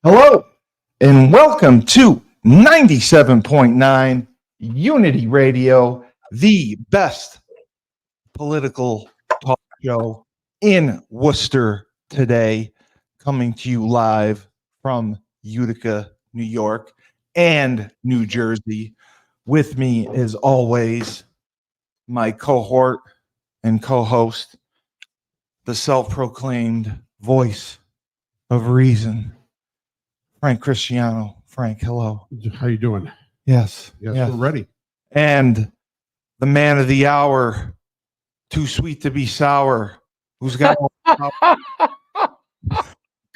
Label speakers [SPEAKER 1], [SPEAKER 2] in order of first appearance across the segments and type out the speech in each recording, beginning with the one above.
[SPEAKER 1] Hello, and welcome to 97.9 Unity Radio, the best political talk show in Worcester today, coming to you live from Utica, New York, and New Jersey. With me, as always, my cohort and co host, the self proclaimed voice of reason, Frank Cristiano. Frank, hello.
[SPEAKER 2] How you doing?
[SPEAKER 1] Yes.
[SPEAKER 2] Yes, we're ready.
[SPEAKER 1] And the man of the hour, too sweet to be sour, who's got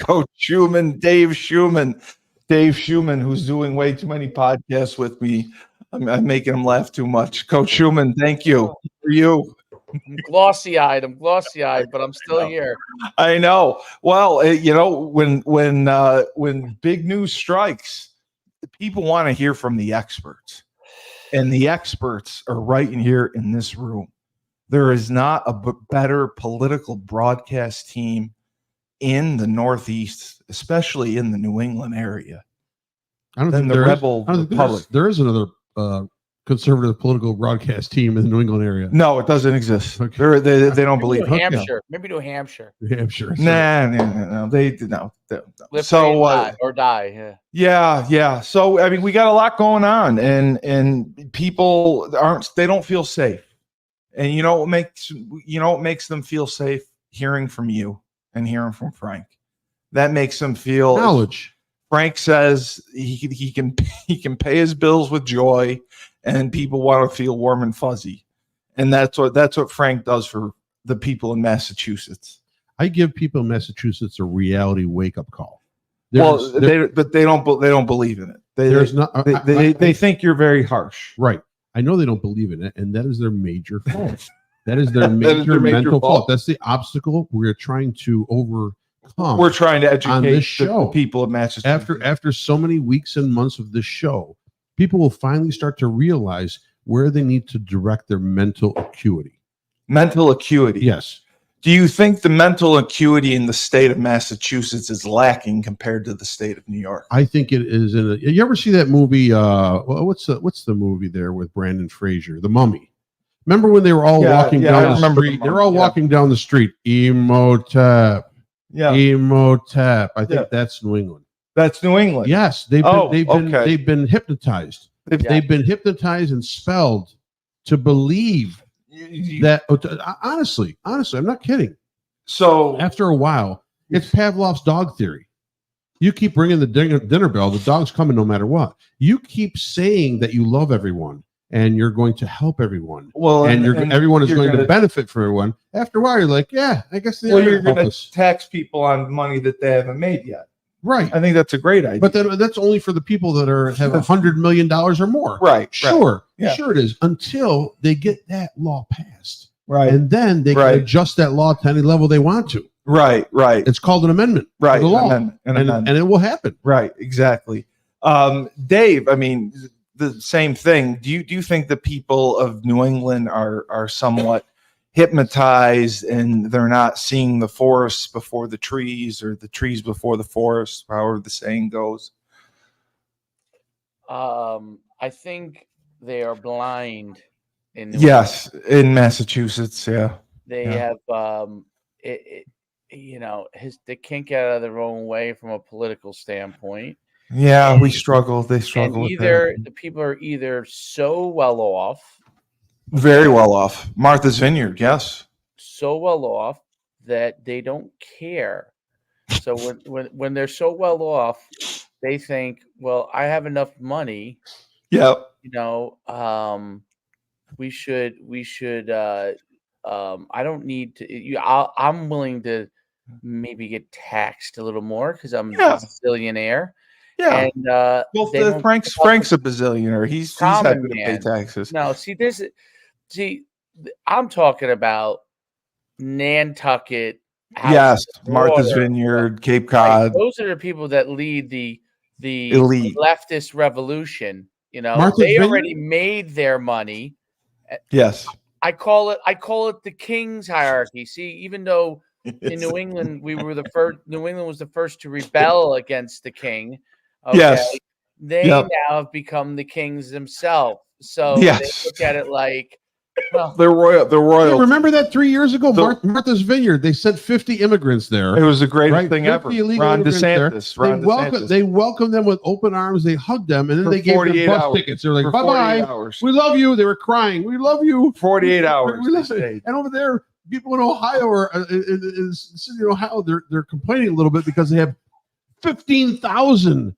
[SPEAKER 1] Coach Schuman, Dave Schuman. Dave Schuman, who's doing way too many podcasts with me. I'm making him laugh too much. Coach Schuman, thank you. For you.
[SPEAKER 3] I'm glossy-eyed, but I'm still here.
[SPEAKER 1] I know. Well, when big news strikes, people want to hear from the experts, and the experts are right in here in this room. There is not a better political broadcast team in the Northeast, especially in the New England area.
[SPEAKER 2] I don't think there is another conservative political broadcast team in the New England area.
[SPEAKER 1] No, it doesn't exist. Okay. They don't believe
[SPEAKER 3] New Hampshire. Maybe New Hampshire.
[SPEAKER 2] New Hampshire.
[SPEAKER 1] No. They no.
[SPEAKER 3] Live die or die.
[SPEAKER 1] Yeah. So I mean, we got a lot going on, and people they don't feel safe. And you know what makes them feel safe? Hearing from you and hearing from Frank. That makes them feel
[SPEAKER 2] knowledge.
[SPEAKER 1] Frank says he can pay his bills with joy, and people want to feel warm and fuzzy, and that's what Frank does for the people in Massachusetts.
[SPEAKER 2] I give people in Massachusetts a reality wake up call.
[SPEAKER 1] They don't believe in it. They think you're very harsh.
[SPEAKER 2] Right. I know they don't believe in it, and that is their major fault. That is their major mental fault. That's the obstacle we're trying to overcome.
[SPEAKER 1] We're trying to educate
[SPEAKER 2] the
[SPEAKER 1] people of Massachusetts.
[SPEAKER 2] After so many weeks and months of this show, people will finally start to realize where they need to direct their mental acuity.
[SPEAKER 1] Mental acuity.
[SPEAKER 2] Yes.
[SPEAKER 1] Do you think the mental acuity in the state of Massachusetts is lacking compared to the state of New York?
[SPEAKER 2] I think it is. You ever see that movie? What's the movie there with Brandon Fraser, The Mummy? Remember when they were all walking down the street? They were all walking down the street. Emotep.
[SPEAKER 1] Yeah.
[SPEAKER 2] Emotep. I think that's New England.
[SPEAKER 1] That's New England.
[SPEAKER 2] Yes, they've been hypnotized. They've been hypnotized and spelled to believe that. Honestly, I'm not kidding.
[SPEAKER 1] So
[SPEAKER 2] after a while, it's Pavlov's dog theory. You keep ringing the dinner bell, the dog's coming no matter what. You keep saying that you love everyone and you're going to help everyone.
[SPEAKER 1] Well,
[SPEAKER 2] and everyone is going to benefit from everyone. After a while, you're like, yeah, I guess
[SPEAKER 1] you're going to tax people on money that they haven't made yet.
[SPEAKER 2] Right.
[SPEAKER 1] I think that's a great idea.
[SPEAKER 2] But that's only for the people that have $100 million or more.
[SPEAKER 1] Right.
[SPEAKER 2] Sure.
[SPEAKER 1] Yeah.
[SPEAKER 2] Sure it is. Until they get that law passed.
[SPEAKER 1] Right.
[SPEAKER 2] And then they can adjust that law to any level they want to.
[SPEAKER 1] Right.
[SPEAKER 2] It's called an amendment.
[SPEAKER 1] Right.
[SPEAKER 2] To the law.
[SPEAKER 1] And
[SPEAKER 2] it will happen.
[SPEAKER 1] Right. Exactly. Dave, I mean, the same thing. Do you think the people of New England are somewhat hypnotized and they're not seeing the forest before the trees or the trees before the forest, however the saying goes?
[SPEAKER 3] I think they are blind in New
[SPEAKER 1] England. In Massachusetts. Yeah.
[SPEAKER 3] They have they can't get out of their own way from a political standpoint.
[SPEAKER 1] Yeah, we struggle. They struggle.
[SPEAKER 3] And the people are either so well off,
[SPEAKER 1] very well off. Martha's Vineyard, yes,
[SPEAKER 3] so well off that they don't care. So when they're so well off, they think, well, I have enough money.
[SPEAKER 1] Yeah,
[SPEAKER 3] we should. I don't need to. I'm willing to maybe get taxed a little more because I'm a billionaire.
[SPEAKER 1] Yeah,
[SPEAKER 3] and
[SPEAKER 1] Frank's a bazillionaire. He's happy to pay taxes.
[SPEAKER 3] No, I'm talking about Nantucket.
[SPEAKER 1] Yes, Martha's Vineyard, Cape Cod.
[SPEAKER 3] Those are the people that lead the
[SPEAKER 1] elite
[SPEAKER 3] leftist revolution. They already made their money.
[SPEAKER 1] Yes,
[SPEAKER 3] I call it the king's hierarchy. See, even though in New England, we were the first. New England was the first to rebel against the king. Okay?
[SPEAKER 1] Yes.
[SPEAKER 3] They now have become the kings themselves. So they look at it like, well,
[SPEAKER 1] they're royal. They're royal.
[SPEAKER 2] Hey, remember that 3 years ago, Martha's Vineyard? They sent 50 immigrants there.
[SPEAKER 1] It was the greatest thing ever. Ron DeSantis.
[SPEAKER 2] They welcomed them with open arms. They hugged them, and then they gave them bus tickets. They're like, bye-bye. We love you. They were crying. We love you.
[SPEAKER 1] 48 hours.
[SPEAKER 2] And over there, people in Ohio are in the city of Ohio. They're complaining a little bit because they have 15,000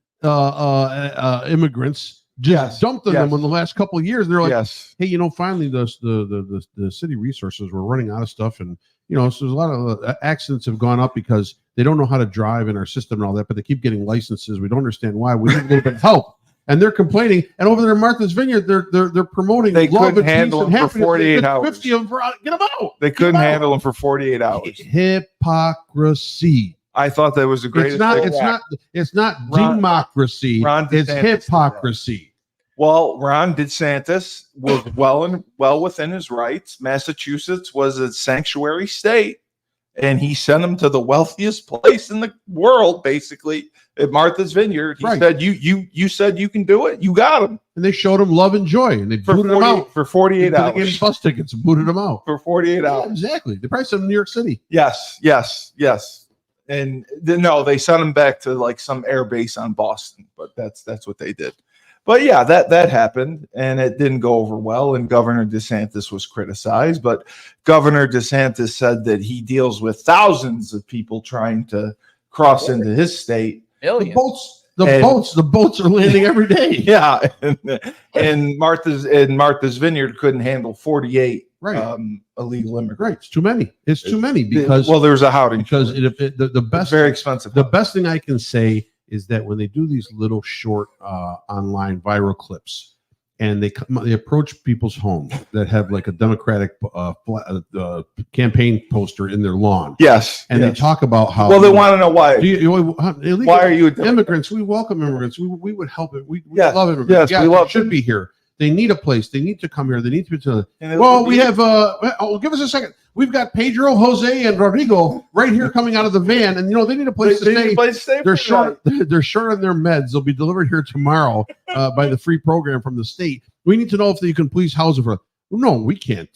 [SPEAKER 2] immigrants. Just dumped on them in the last couple of years. And they're like, hey, finally the city resources were running out of stuff. And, so there's a lot of accidents have gone up because they don't know how to drive in our system and all that, but they keep getting licenses. We don't understand why. We need a little bit of help. And they're complaining. And over there in Martha's Vineyard, they're promoting.
[SPEAKER 1] They couldn't handle them for 48 hours.
[SPEAKER 2] 50 of them, get them out.
[SPEAKER 1] They couldn't handle them for 48 hours.
[SPEAKER 2] Hypocrisy.
[SPEAKER 1] I thought that was the greatest.
[SPEAKER 2] It's not democracy. It's hypocrisy.
[SPEAKER 1] Well, Ron DeSantis was well within his rights. Massachusetts was a sanctuary state, and he sent him to the wealthiest place in the world, basically at Martha's Vineyard. He said, "You said you can do it. You got him."
[SPEAKER 2] And they showed him love and joy, and they booted him out
[SPEAKER 1] for 48 hours.
[SPEAKER 2] They gave him bus tickets and booted him out
[SPEAKER 1] for 48 hours.
[SPEAKER 2] Exactly. They probably sent him to New York City.
[SPEAKER 1] Yes. And no, they sent him back to like some air base on Boston, but that's what they did. But yeah, that happened, and it didn't go over well, and Governor DeSantis was criticized. But Governor DeSantis said that he deals with thousands of people trying to cross into his state.
[SPEAKER 2] The boats are landing every day.
[SPEAKER 1] Yeah, and Martha's Vineyard couldn't handle 48 illegal immigrants.
[SPEAKER 2] Right, it's too many. It's too many because
[SPEAKER 1] there's a howdy.
[SPEAKER 2] Because the best,
[SPEAKER 1] it's very expensive.
[SPEAKER 2] The best thing I can say is that when they do these little short online viral clips, and they approach people's homes that have like a Democratic campaign poster in their lawn. And they talk about how.
[SPEAKER 1] Well, they want to know why.
[SPEAKER 2] Why are you immigrants? We welcome immigrants. We would help it. We love immigrants.
[SPEAKER 1] Yes, we love.
[SPEAKER 2] Should be here. They need a place. They need to come here. They need to be. We have. Give us a second. We've got Pedro, Jose, and Rodrigo right here coming out of the van, and they need a place to stay. They're short. They're short on their meds. They'll be delivered here tomorrow by the free program from the state. We need to know if you can please house them for. No, we can't.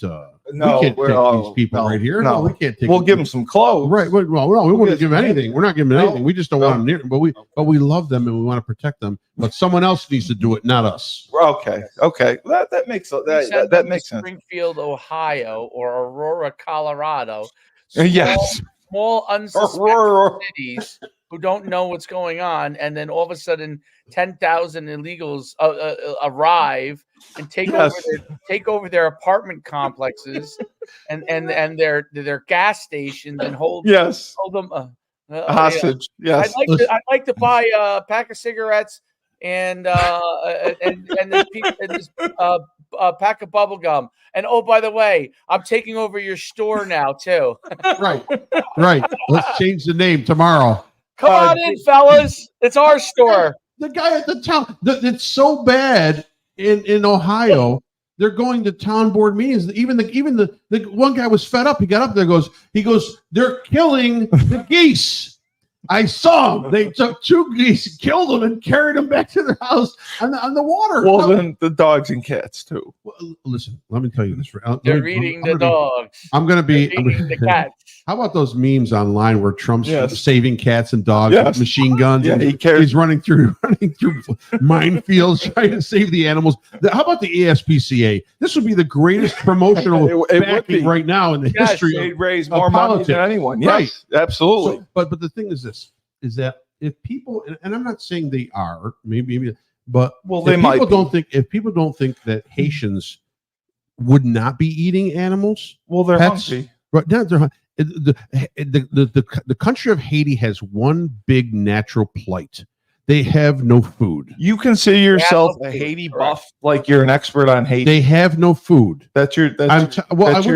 [SPEAKER 2] We can't take these people right here. No, we can't take.
[SPEAKER 1] We'll give them some clothes.
[SPEAKER 2] Right. Well, no, we won't give them anything. We're not giving them anything. We just don't want them near. But we love them and we want to protect them. But someone else needs to do it, not us.
[SPEAKER 1] Okay. That makes that makes sense.
[SPEAKER 3] Springfield, Ohio, or Aurora, Colorado. Small unsuspecting cities who don't know what's going on, and then all of a sudden 10,000 illegals arrive and take over their apartment complexes and their gas stations and hold them
[SPEAKER 1] hostage. Yes,
[SPEAKER 3] I'd like to buy a pack of cigarettes and this pack of bubble gum. And oh, by the way, I'm taking over your store now too.
[SPEAKER 2] Right. Let's change the name tomorrow.
[SPEAKER 3] Come on in, fellas. It's our store.
[SPEAKER 2] The guy at the town. It's so bad in Ohio. They're going to town board meetings. Even the one guy was fed up. He got up there. He goes. They're killing the geese. I saw them. They took 2 geese, killed them, and carried them back to their house on the water.
[SPEAKER 1] Well, then the dogs and cats too.
[SPEAKER 2] Well, listen, let me tell you this.
[SPEAKER 3] They're eating the dogs.
[SPEAKER 2] I'm going to be
[SPEAKER 3] eating the cats.
[SPEAKER 2] How about those memes online where Trump's saving cats and dogs with machine guns?
[SPEAKER 1] Yeah,
[SPEAKER 2] and he's running through minefields trying to save the animals. How about the ASPCA? This would be the greatest promotional backing right now in the history.
[SPEAKER 1] They'd raise more money than anyone. Yes, absolutely.
[SPEAKER 2] So, but the thing is this: is that if people, and I'm not saying they are, maybe, but if people don't think that Haitians would not be eating animals,
[SPEAKER 1] well, they're hungry.
[SPEAKER 2] Right now, the country of Haiti has one big natural plight. They have no food.
[SPEAKER 1] You consider yourself a Haiti buff, like you're an expert on Haiti.
[SPEAKER 2] They have no food.
[SPEAKER 1] That's your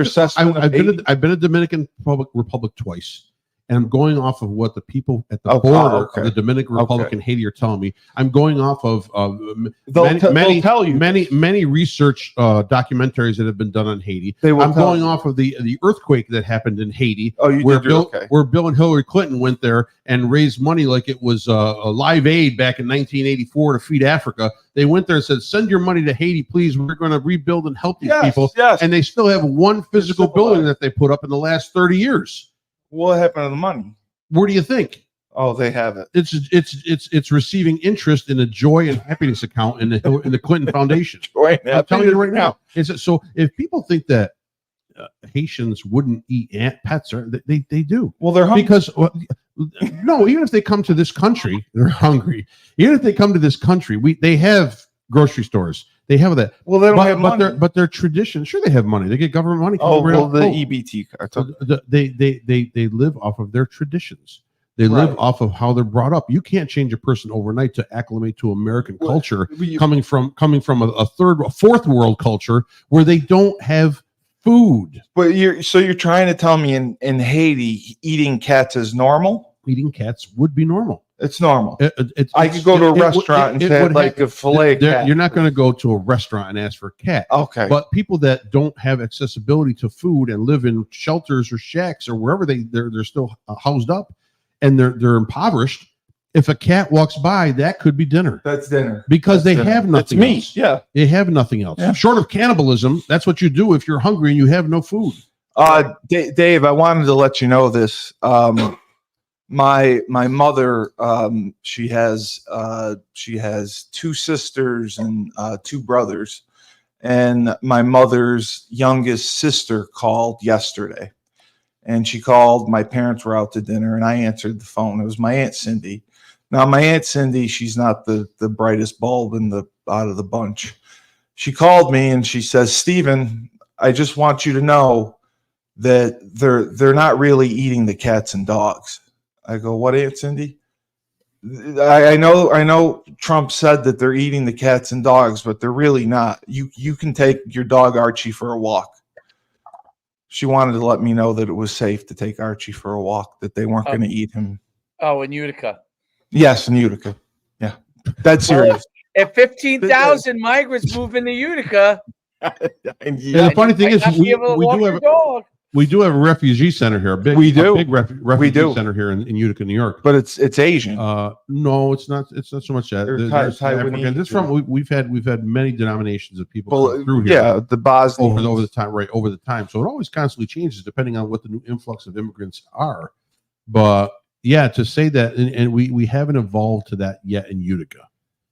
[SPEAKER 1] assessment.
[SPEAKER 2] I've been to Dominican Republic twice, and I'm going off of what the people at the border of the Dominican Republic and Haiti are telling me. I'm going off of many research documentaries that have been done on Haiti. I'm going off of the earthquake that happened in Haiti, where Bill and Hillary Clinton went there and raised money like it was a Live Aid back in 1984 to feed Africa. They went there and said, "Send your money to Haiti, please. We're going to rebuild and help these people."
[SPEAKER 1] Yes.
[SPEAKER 2] And they still have one physical building that they put up in the last 30 years.
[SPEAKER 1] What happened to the money?
[SPEAKER 2] Where do you think?
[SPEAKER 1] Oh, they have it.
[SPEAKER 2] It's receiving interest in a joy and happiness account in the Clinton Foundation. I'm telling you right now. So if people think that Haitians wouldn't eat pets, they do.
[SPEAKER 1] Well, they're hungry.
[SPEAKER 2] Because no, even if they come to this country, they're hungry. Even if they come to this country, they have grocery stores. They have that.
[SPEAKER 1] Well, they don't have money.
[SPEAKER 2] But their tradition, sure, they have money. They get government money.
[SPEAKER 1] Oh, well, the EBT card.
[SPEAKER 2] They live off of their traditions. They live off of how they're brought up. You can't change a person overnight to acclimate to American culture, coming from a fourth world culture where they don't have food.
[SPEAKER 1] But you're trying to tell me in Haiti eating cats is normal?
[SPEAKER 2] Eating cats would be normal.
[SPEAKER 1] It's normal. I could go to a restaurant and say like a fillet cat.
[SPEAKER 2] You're not going to go to a restaurant and ask for a cat.
[SPEAKER 1] Okay.
[SPEAKER 2] But people that don't have accessibility to food and live in shelters or shacks or wherever they're still housed up and they're impoverished, if a cat walks by, that could be dinner.
[SPEAKER 1] That's dinner.
[SPEAKER 2] Because they have nothing else.
[SPEAKER 1] Meat. Yeah.
[SPEAKER 2] They have nothing else.
[SPEAKER 1] Yeah.
[SPEAKER 2] Short of cannibalism, that's what you do if you're hungry and you have no food.
[SPEAKER 1] Dave, I wanted to let you know this. My mother, she has 2 sisters and 2 brothers, and my mother's youngest sister called yesterday, and she called. My parents were out to dinner, and I answered the phone. It was my Aunt Cindy. Now, my Aunt Cindy, she's not the brightest bulb out of the bunch. She called me and she says, "Stephen, I just want you to know that they're not really eating the cats and dogs." I go, "What, Aunt Cindy?" I know Trump said that they're eating the cats and dogs, but they're really not. You can take your dog Archie for a walk. She wanted to let me know that it was safe to take Archie for a walk, that they weren't going to eat him.
[SPEAKER 3] Oh, in Utica.
[SPEAKER 1] Yes, in Utica. Yeah. That's serious.
[SPEAKER 3] If 15,000 migrants move into Utica.
[SPEAKER 2] And the funny thing is, we do have a refugee center here. A big refugee center here in Utica, New York.
[SPEAKER 1] But it's Asian.
[SPEAKER 2] No, it's not. It's not so much that. We've had many denominations of people come through here.
[SPEAKER 1] Yeah, the Bosnians
[SPEAKER 2] over the time. So it always constantly changes depending on what the new influx of immigrants are. But yeah, to say that, and we haven't evolved to that yet in Utica.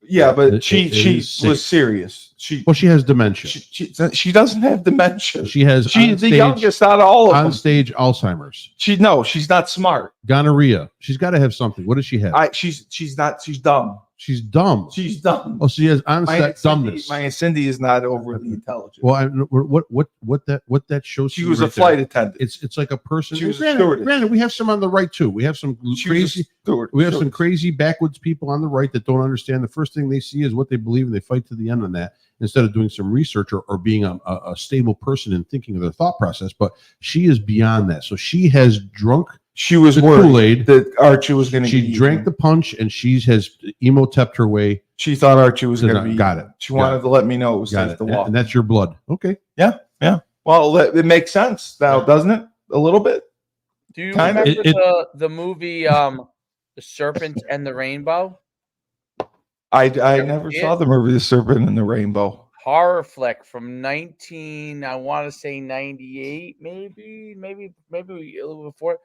[SPEAKER 1] Yeah, but she was serious. She
[SPEAKER 2] has dementia.
[SPEAKER 1] She doesn't have dementia.
[SPEAKER 2] She's
[SPEAKER 1] the youngest out of all of them.
[SPEAKER 2] On stage Alzheimer's.
[SPEAKER 1] She's not smart.
[SPEAKER 2] Gonorrhea. She's got to have something. What does she have?
[SPEAKER 1] She's dumb.
[SPEAKER 2] She's dumb.
[SPEAKER 1] She's dumb.
[SPEAKER 2] Oh, she has onset dumbness.
[SPEAKER 1] My Aunt Cindy is not overly intelligent.
[SPEAKER 2] Well, what that shows?
[SPEAKER 1] She was a flight attendant.
[SPEAKER 2] It's like a person.
[SPEAKER 1] She was a stewardess.
[SPEAKER 2] Granted, we have some on the right too. We have some crazy. We have some crazy backwoods people on the right that don't understand. The first thing they see is what they believe, and they fight to the end on that instead of doing some research or being a stable person and thinking of their thought process. But she is beyond that. So she has drunk.
[SPEAKER 1] She was worried that Archie was going to.
[SPEAKER 2] She drank the punch, and she has emo-tepped her way.
[SPEAKER 1] She thought Archie was going to be.
[SPEAKER 2] Got it.
[SPEAKER 1] She wanted to let me know it was safe to walk.
[SPEAKER 2] And that's your blood. Okay.
[SPEAKER 1] Yeah. Well, it makes sense now, doesn't it? A little bit.
[SPEAKER 3] Do you remember the movie The Serpent and the Rainbow?
[SPEAKER 1] I never saw the movie The Serpent and the Rainbow.
[SPEAKER 3] Horror flick from I want to say 98, maybe a little before.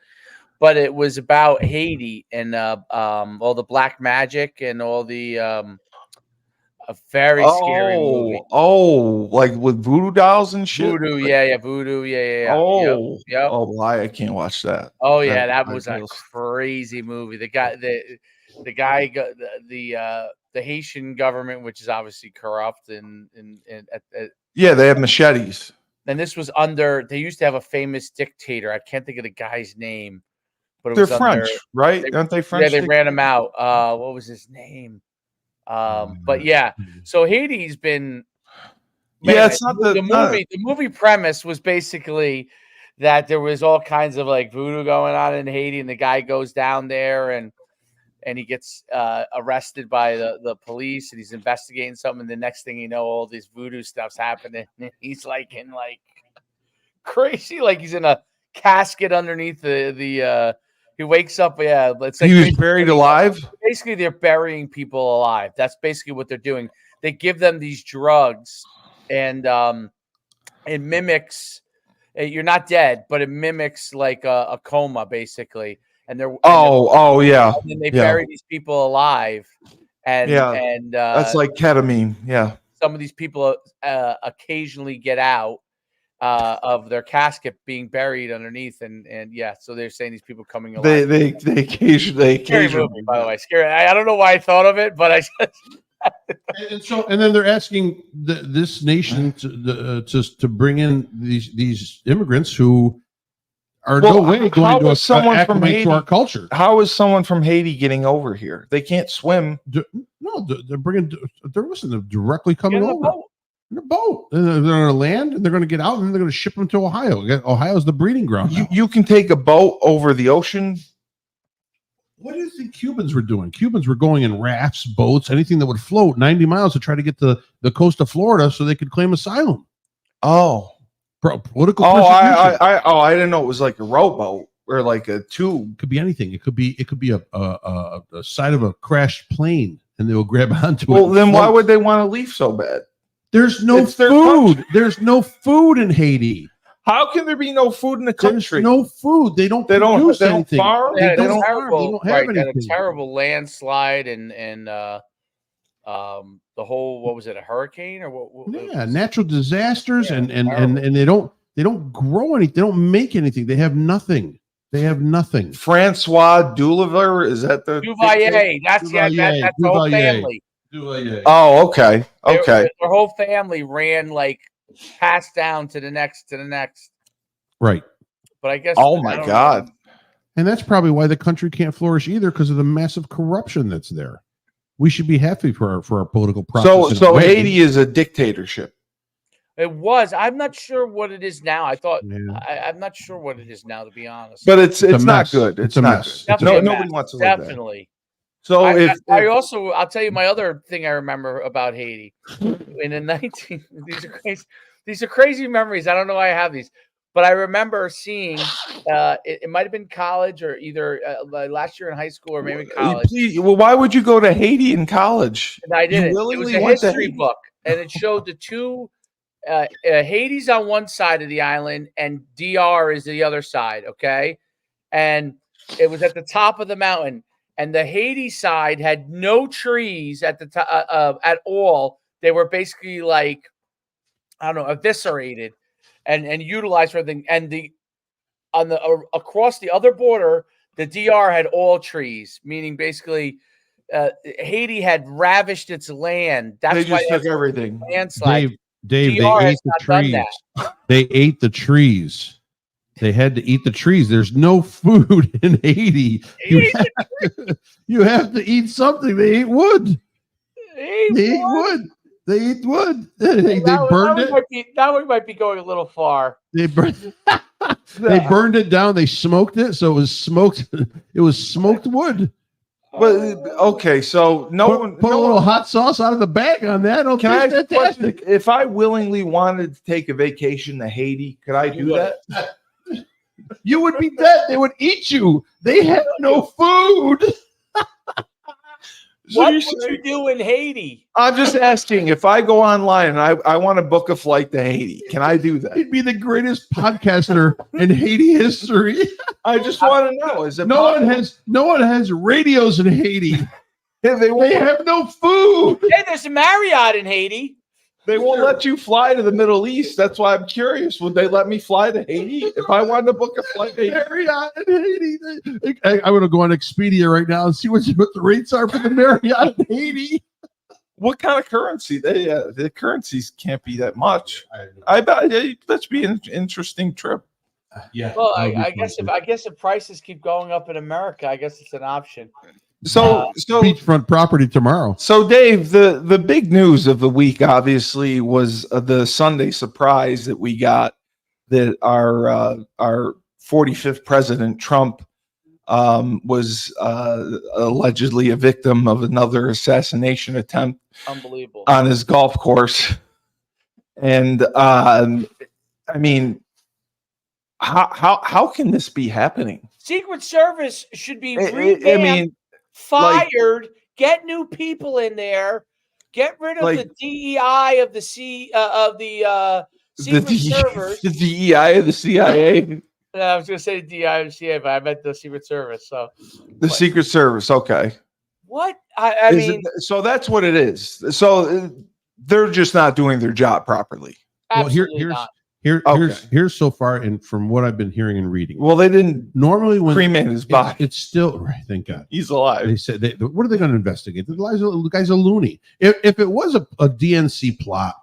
[SPEAKER 3] But it was about Haiti and all the black magic and all the a very scary movie.
[SPEAKER 1] Oh, like with voodoo dolls and shit.
[SPEAKER 3] Voodoo, voodoo, yeah.
[SPEAKER 1] Oh,
[SPEAKER 3] yep.
[SPEAKER 1] Oh, I can't watch that.
[SPEAKER 3] Oh yeah, that was a crazy movie. The Haitian government, which is obviously corrupt, and
[SPEAKER 1] yeah, they have machetes.
[SPEAKER 3] And this was under. They used to have a famous dictator. I can't think of the guy's name. But
[SPEAKER 1] they're French, right? Aren't they French?
[SPEAKER 3] Yeah, they ran him out. What was his name? But yeah, so Haiti's been.
[SPEAKER 1] It's not
[SPEAKER 3] the movie. The movie premise was basically that there was all kinds of like voodoo going on in Haiti, and the guy goes down there and he gets arrested by the police, and he's investigating something. And the next thing you know, all this voodoo stuff's happening. And he's like in like crazy, like he's in a casket underneath the. He wakes up. Yeah, it's like
[SPEAKER 1] he was buried alive.
[SPEAKER 3] Basically, they're burying people alive. That's basically what they're doing. They give them these drugs, and it mimics. You're not dead, but it mimics like a coma, basically. And they're
[SPEAKER 1] yeah.
[SPEAKER 3] And then they bury these people alive, and
[SPEAKER 1] that's like ketamine. Yeah,
[SPEAKER 3] some of these people occasionally get out of their casket being buried underneath, and so they're saying these people coming alive.
[SPEAKER 1] They occasionally.
[SPEAKER 3] Scary movie, by the way, scary. I don't know why I thought of it, but I just.
[SPEAKER 2] and then they're asking this nation to bring in these immigrants who are no way going to acclimate to our culture.
[SPEAKER 1] How is someone from Haiti getting over here? They can't swim.
[SPEAKER 2] No, they're bringing. There wasn't directly coming over. In a boat. They're going to land, and they're going to get out, and then they're going to ship them to Ohio. Ohio's the breeding ground.
[SPEAKER 1] You can take a boat over the ocean.
[SPEAKER 2] What do you think Cubans were doing? Cubans were going in rafts, boats, anything that would float 90 miles to try to get to the coast of Florida so they could claim asylum.
[SPEAKER 1] Oh.
[SPEAKER 2] Political
[SPEAKER 1] persecution. I didn't know it was like a rowboat or like a tube.
[SPEAKER 2] It could be anything. It could be a side of a crashed plane, and they will grab onto it.
[SPEAKER 1] Well, then why would they want to leave so bad?
[SPEAKER 2] There's no food. There's no food in Haiti.
[SPEAKER 1] How can there be no food in the country?
[SPEAKER 2] There's no food. They don't anything.
[SPEAKER 1] Farm.
[SPEAKER 3] They don't have anything. A terrible landslide and the whole, what was it, a hurricane or what?
[SPEAKER 2] Yeah, natural disasters and they don't grow anything. They don't make anything. They have nothing.
[SPEAKER 1] Francois Dulavier, is that the
[SPEAKER 3] Duvalier? That's the whole family.
[SPEAKER 1] Oh, okay.
[SPEAKER 3] Their whole family ran like passed down to the next.
[SPEAKER 2] Right.
[SPEAKER 3] But I guess.
[SPEAKER 1] Oh my God.
[SPEAKER 2] And that's probably why the country can't flourish either, because of the massive corruption that's there. We should be happy for our political process.
[SPEAKER 1] So Haiti is a dictatorship.
[SPEAKER 3] It was. I'm not sure what it is now. I'm not sure what it is now, to be honest.
[SPEAKER 1] But it's not good.
[SPEAKER 2] It's a mess.
[SPEAKER 1] Nobody wants to live
[SPEAKER 3] definitely.
[SPEAKER 1] So
[SPEAKER 3] I'll tell you my other thing I remember about Haiti. In the these are crazy memories. I don't know why I have these, but I remember seeing it might have been college or either last year in high school or maybe college.
[SPEAKER 1] Why would you go to Haiti in college?
[SPEAKER 3] And I didn't. It was a history book, and it showed the two Haiti's on one side of the island and DR is the other side. Okay, and it was at the top of the mountain. And the Haiti side had no trees at the top at all. They were basically like, I don't know, eviscerated and utilized for everything. And across the other border, the DR had all trees, meaning basically Haiti had ravished its land. That's
[SPEAKER 1] they just
[SPEAKER 3] why
[SPEAKER 1] took everything.
[SPEAKER 2] Dave, they ate the trees. They ate the trees. They had to eat the trees. There's no food in Haiti. You have to eat something. They ate wood. They ate wood. They burned it.
[SPEAKER 3] That one might be going a little far.
[SPEAKER 2] They burned it down. They smoked it, so it was smoked. It was smoked wood.
[SPEAKER 1] But okay, so
[SPEAKER 2] put a little hot sauce out of the bag on that. Okay,
[SPEAKER 1] can I fantastic. If I willingly wanted to take a vacation to Haiti, could I do that?
[SPEAKER 2] You would be dead. They would eat you. They have no food.
[SPEAKER 3] What would you do in Haiti?
[SPEAKER 1] I'm just asking. If I go online and I want to book a flight to Haiti, can I do that?
[SPEAKER 2] He'd be the greatest podcaster in Haiti history.
[SPEAKER 1] I just want to know. Is it
[SPEAKER 2] no one has radios in Haiti. They have no food.
[SPEAKER 3] Hey, there's a Marriott in Haiti.
[SPEAKER 1] They won't let you fly to the Middle East. That's why I'm curious. Would they let me fly to Haiti if I wanted to book a flight to
[SPEAKER 2] Marriott in Haiti? I'm going to go on Expedia right now and see what the rates are for the Marriott in Haiti.
[SPEAKER 1] What kind of currency? The currencies can't be that much. I bet that'd be an interesting trip.
[SPEAKER 3] Yeah. Well, I guess if prices keep going up in America, I guess it's an option.
[SPEAKER 1] So
[SPEAKER 2] beachfront property tomorrow.
[SPEAKER 1] So Dave, the big news of the week obviously was the Sunday surprise that we got that our 45th president Trump was allegedly a victim of another assassination attempt.
[SPEAKER 3] Unbelievable.
[SPEAKER 1] On his golf course. And I mean, how can this be happening?
[SPEAKER 3] Secret Service should be revamped, fired, get new people in there, get rid of the DEI of the Secret Service.
[SPEAKER 1] The DEI of the CIA.
[SPEAKER 3] I was going to say DEI of the CIA, but I meant the Secret Service. So
[SPEAKER 1] the Secret Service, okay.
[SPEAKER 3] What I mean,
[SPEAKER 1] so that's what it is. So they're just not doing their job properly.
[SPEAKER 3] Absolutely not.
[SPEAKER 2] Here's so far, and from what I've been hearing and reading.
[SPEAKER 1] Well, they didn't
[SPEAKER 2] normally when
[SPEAKER 1] cremate his body.
[SPEAKER 2] It's still right. Thank God
[SPEAKER 1] he's alive.
[SPEAKER 2] They said, what are they going to investigate? The guy's a loony. If it was a DNC plot,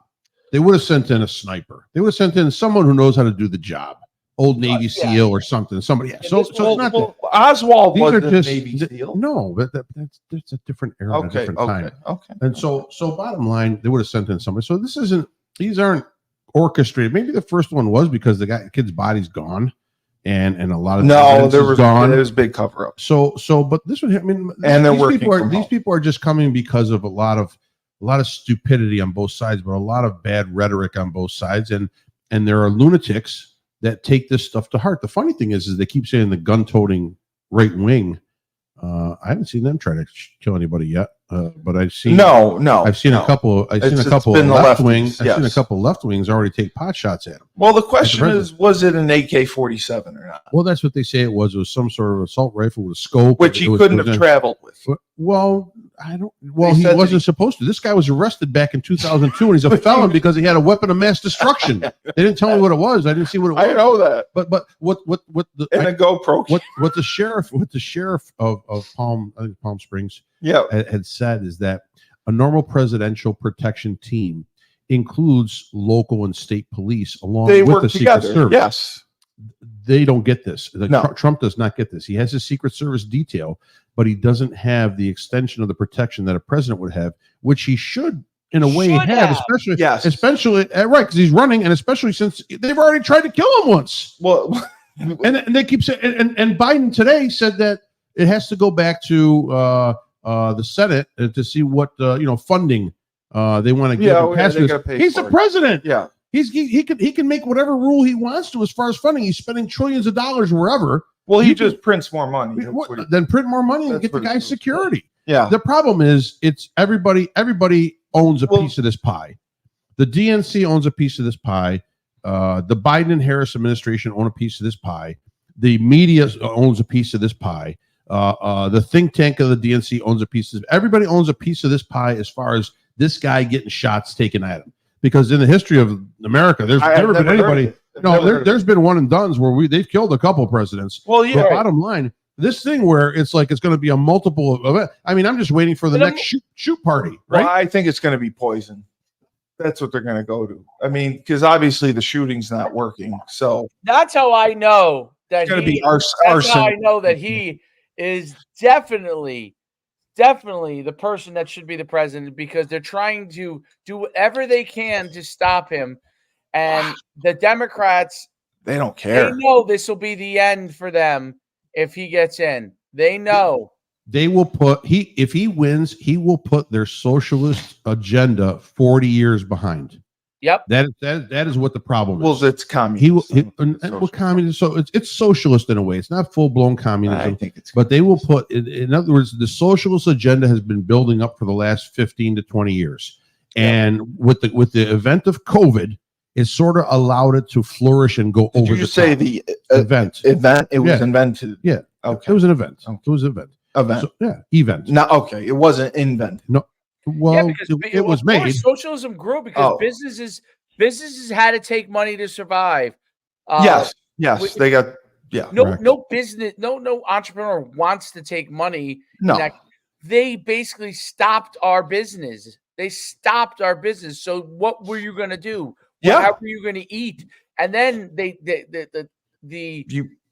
[SPEAKER 2] they would have sent in a sniper. They would have sent in someone who knows how to do the job. Old Navy SEAL or something. Somebody. Yeah. So it's not
[SPEAKER 1] Oswald wasn't just Navy SEAL.
[SPEAKER 2] No, but that's a different era, a different time.
[SPEAKER 1] Okay.
[SPEAKER 2] And so bottom line, they would have sent in somebody. So this isn't. These aren't orchestrated. Maybe the first one was because the kid's body's gone, and a lot of
[SPEAKER 1] there was gone. There was a big cover up.
[SPEAKER 2] So but this one, I mean,
[SPEAKER 1] and
[SPEAKER 2] these people are just coming because of a lot of stupidity on both sides, but a lot of bad rhetoric on both sides, and there are lunatics that take this stuff to heart. The funny thing is they keep saying the gun-toting right wing. I haven't seen them try to kill anybody yet, but I've seen I've seen a couple. I've seen a couple of left wings. I've seen a couple of left wings already take pot shots at him.
[SPEAKER 1] Well, the question is, was it an AK-47 or not?
[SPEAKER 2] Well, that's what they say it was. It was some sort of assault rifle with a scope,
[SPEAKER 1] which he couldn't have traveled with.
[SPEAKER 2] Well, I don't. Well, he wasn't supposed to. This guy was arrested back in 2002, and he's a felon because he had a weapon of mass destruction. They didn't tell me what it was. I didn't see what it was.
[SPEAKER 1] I know that.
[SPEAKER 2] But what the
[SPEAKER 1] and a GoPro.
[SPEAKER 2] What the sheriff of Palm Springs had said is that a normal presidential protection team includes local and state police along with the Secret Service.
[SPEAKER 1] Yes.
[SPEAKER 2] They don't get this. Trump does not get this. He has a Secret Service detail, but he doesn't have the extension of the protection that a president would have, which he should, in a way, have. Especially right, because he's running, and especially since they've already tried to kill him once.
[SPEAKER 1] Well,
[SPEAKER 2] and they keep saying, and Biden today said that it has to go back to the Senate to see what funding they want to give. He's the president.
[SPEAKER 1] Yeah.
[SPEAKER 2] He can make whatever rule he wants to as far as funding. He's spending trillions of dollars wherever.
[SPEAKER 1] Well, he just prints more money.
[SPEAKER 2] Then print more money and get the guy security.
[SPEAKER 1] Yeah.
[SPEAKER 2] The problem is it's everybody owns a piece of this pie. The DNC owns a piece of this pie. The Biden and Harris administration own a piece of this pie. The media owns a piece of this pie. The think tank of the DNC owns a piece of everybody owns a piece of this pie as far as this guy getting shots taken at him. Because in the history of America, there's never been anybody. There's been one and dones where they've killed a couple presidents.
[SPEAKER 1] Well, yeah.
[SPEAKER 2] But bottom line, this thing where it's like it's going to be a multiple event. I mean, I'm just waiting for the next shoot party, right?
[SPEAKER 1] Well, I think it's going to be poison. That's what they're going to go to. I mean, because obviously the shooting's not working. So
[SPEAKER 3] that's how I know that
[SPEAKER 1] it's going to be arson.
[SPEAKER 3] That's how I know that he is definitely the person that should be the president, because they're trying to do whatever they can to stop him. And the Democrats,
[SPEAKER 1] they don't care.
[SPEAKER 3] They know this will be the end for them if he gets in. They know.
[SPEAKER 2] They will if he wins, he will put their socialist agenda 40 years behind.
[SPEAKER 3] Yep.
[SPEAKER 2] That is what the problem is.
[SPEAKER 1] Well, it's communist.
[SPEAKER 2] Communist. So it's socialist in a way. It's not full blown communism.
[SPEAKER 1] I think it's
[SPEAKER 2] but they will put, in other words, the socialist agenda has been building up for the last 15 to 20 years. And with the event of COVID, it sort of allowed it to flourish and go over.
[SPEAKER 1] Did you say the event? It was invented.
[SPEAKER 2] Yeah.
[SPEAKER 1] Okay.
[SPEAKER 2] It was an event.
[SPEAKER 1] Okay.
[SPEAKER 2] It was an event.
[SPEAKER 1] So,
[SPEAKER 2] event.
[SPEAKER 1] No, okay. It wasn't invented.
[SPEAKER 2] No. Well, it was made.
[SPEAKER 3] Socialism grew because businesses had to take money to survive.
[SPEAKER 1] Yes, they got
[SPEAKER 3] no business, no entrepreneur wants to take money.
[SPEAKER 1] No,
[SPEAKER 3] they basically stopped our business. They stopped our business. So what were you going to do? How were you going to eat? And then the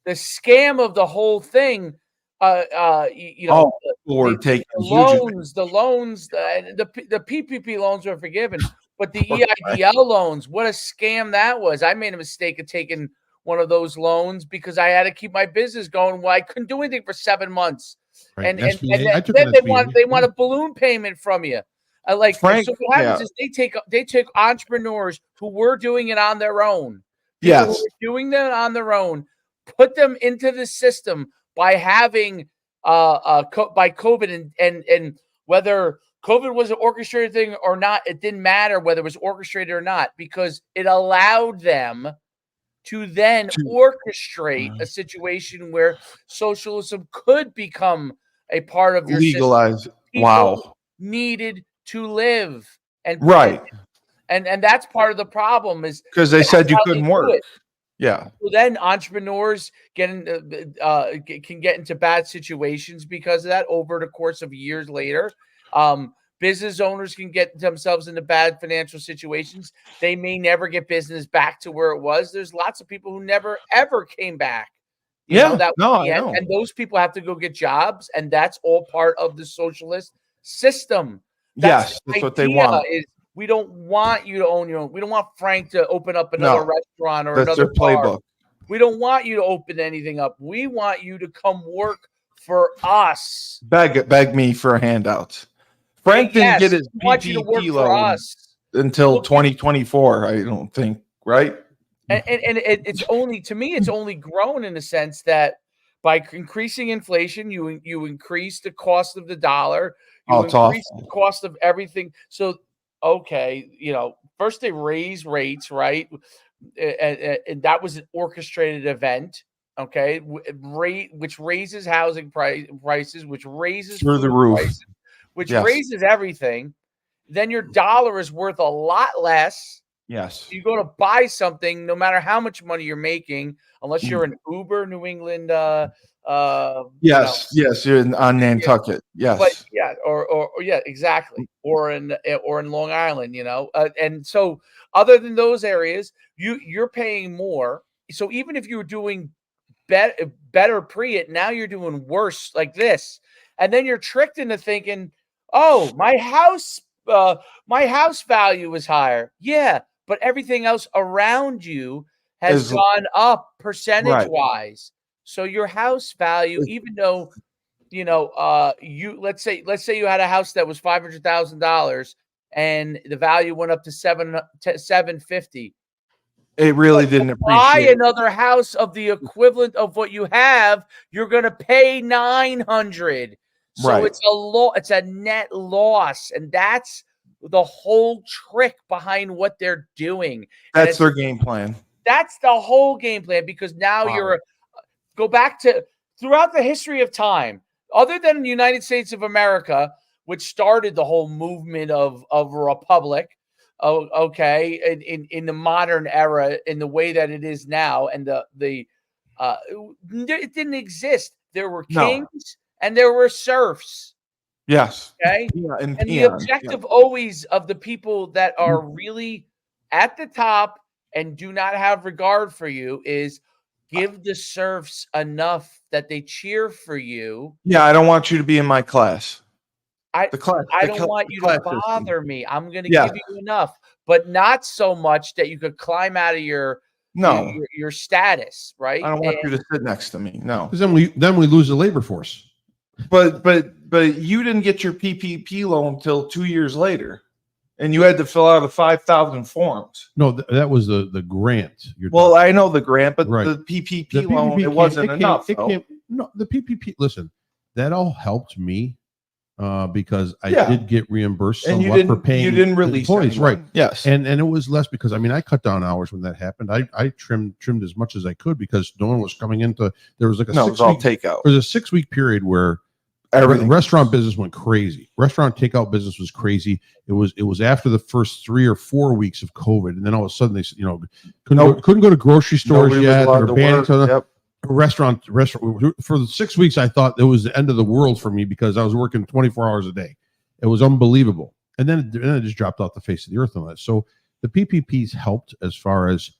[SPEAKER 3] scam of the whole thing.
[SPEAKER 1] Or take
[SPEAKER 3] the loans, the PPP loans were forgiven, But the EIDL loans, what a scam that was. I made a mistake of taking one of those loans because I had to keep my business going. Well, I couldn't do anything for 7 months.
[SPEAKER 2] Right.
[SPEAKER 3] And
[SPEAKER 2] SBA,
[SPEAKER 3] then they want a balloon payment from you.
[SPEAKER 1] Frank,
[SPEAKER 3] so what happens is they take entrepreneurs who were doing it on their own.
[SPEAKER 1] Yes.
[SPEAKER 3] Who were doing that on their own, put them into the system by having by COVID and whether COVID was an orchestrated thing or not, it didn't matter whether it was orchestrated or not, because it allowed them to then orchestrate a situation where socialism could become a part of your
[SPEAKER 1] legalized.
[SPEAKER 3] People needed to live, and and that's part of the problem, is
[SPEAKER 1] because they said you couldn't work. Yeah.
[SPEAKER 3] So then entrepreneurs can get into bad situations because of that over the course of years later. Business owners can get themselves into bad financial situations. They may never get business back to where it was. There's lots of people who never, ever came back. I know. And those people have to go get jobs, and that's all part of the socialist system.
[SPEAKER 1] That's what they want.
[SPEAKER 3] We don't want you to own your own. We don't want Frank to open up another restaurant or another
[SPEAKER 1] playbook.
[SPEAKER 3] bar. We don't want you to open anything up. We want you to come work for us.
[SPEAKER 1] Beg me for handouts. Frank didn't get his PPP loan until 2024, I don't think, right?
[SPEAKER 3] And it's only, to me, it's only grown in the sense that by increasing inflation, you increase the cost of the dollar, you increase the cost of everything. So, okay, first they raise rates, right? And that was an orchestrated event, okay? Which raises housing prices, which raises
[SPEAKER 1] through the roof.
[SPEAKER 3] Prices, which raises everything. Then your dollar is worth a lot less.
[SPEAKER 1] Yes.
[SPEAKER 3] You go to buy something, no matter how much money you're making, unless you're an Uber New England.
[SPEAKER 1] Yes, you're on Nantucket. Yes.
[SPEAKER 3] But or exactly. Or in Long Island, and so other than those areas, you're paying more. So even if you were doing better pre it, now you're doing worse like this. And then you're tricked into thinking, oh, my house value is higher. Yeah, but everything else around you has gone up percentage wise. So your house value, even though, let's say you had a house that was $500,000 and the value went up to $750,000.
[SPEAKER 1] It really didn't appreciate.
[SPEAKER 3] Buy another house of the equivalent of what you have, you're going to pay $900,000. So it's a net loss, and that's the whole trick behind what they're doing.
[SPEAKER 1] That's their game plan.
[SPEAKER 3] That's the whole game plan, because now go back to throughout the history of time, other than the United States of America, which started the whole movement of a republic, in the modern era, in the way that it is now, and it didn't exist. There were kings and there were serfs.
[SPEAKER 1] Yes.
[SPEAKER 3] Okay. And the objective always of the people that are really at the top and do not have regard for you is give the serfs enough that they cheer for you.
[SPEAKER 1] Yeah, I don't want you to be in my class.
[SPEAKER 3] I don't want you to bother me. I'm going to give you enough, but not so much that you could climb out of your status, right?
[SPEAKER 1] I don't want you to sit next to me. No,
[SPEAKER 2] because then we lose the labor force.
[SPEAKER 1] But you didn't get your PPP loan until 2 years later, and you had to fill out 5,000 forms.
[SPEAKER 2] No, that was the grant.
[SPEAKER 1] I know the grant, but the PPP loan, it wasn't enough.
[SPEAKER 2] No, the PPP. Listen, that all helped me because I did get reimbursed somewhat for paying.
[SPEAKER 1] You didn't release
[SPEAKER 2] employees,
[SPEAKER 1] anyone.
[SPEAKER 2] right?
[SPEAKER 1] Yes,
[SPEAKER 2] and it was less because I cut down hours when that happened. I trimmed as much as I could because no one was coming into. There was like a 6-week
[SPEAKER 1] takeout.
[SPEAKER 2] There was a 6-week period where the restaurant business went crazy. Restaurant takeout business was crazy. It was after the first 3 or 4 weeks of COVID, and then all of a sudden they couldn't go to grocery stores yet. Or banning restaurant for the 6 weeks. I thought it was the end of the world for me because I was working 24 hours a day. It was unbelievable, and then it just dropped off the face of the earth on that. So the PPPs helped as far as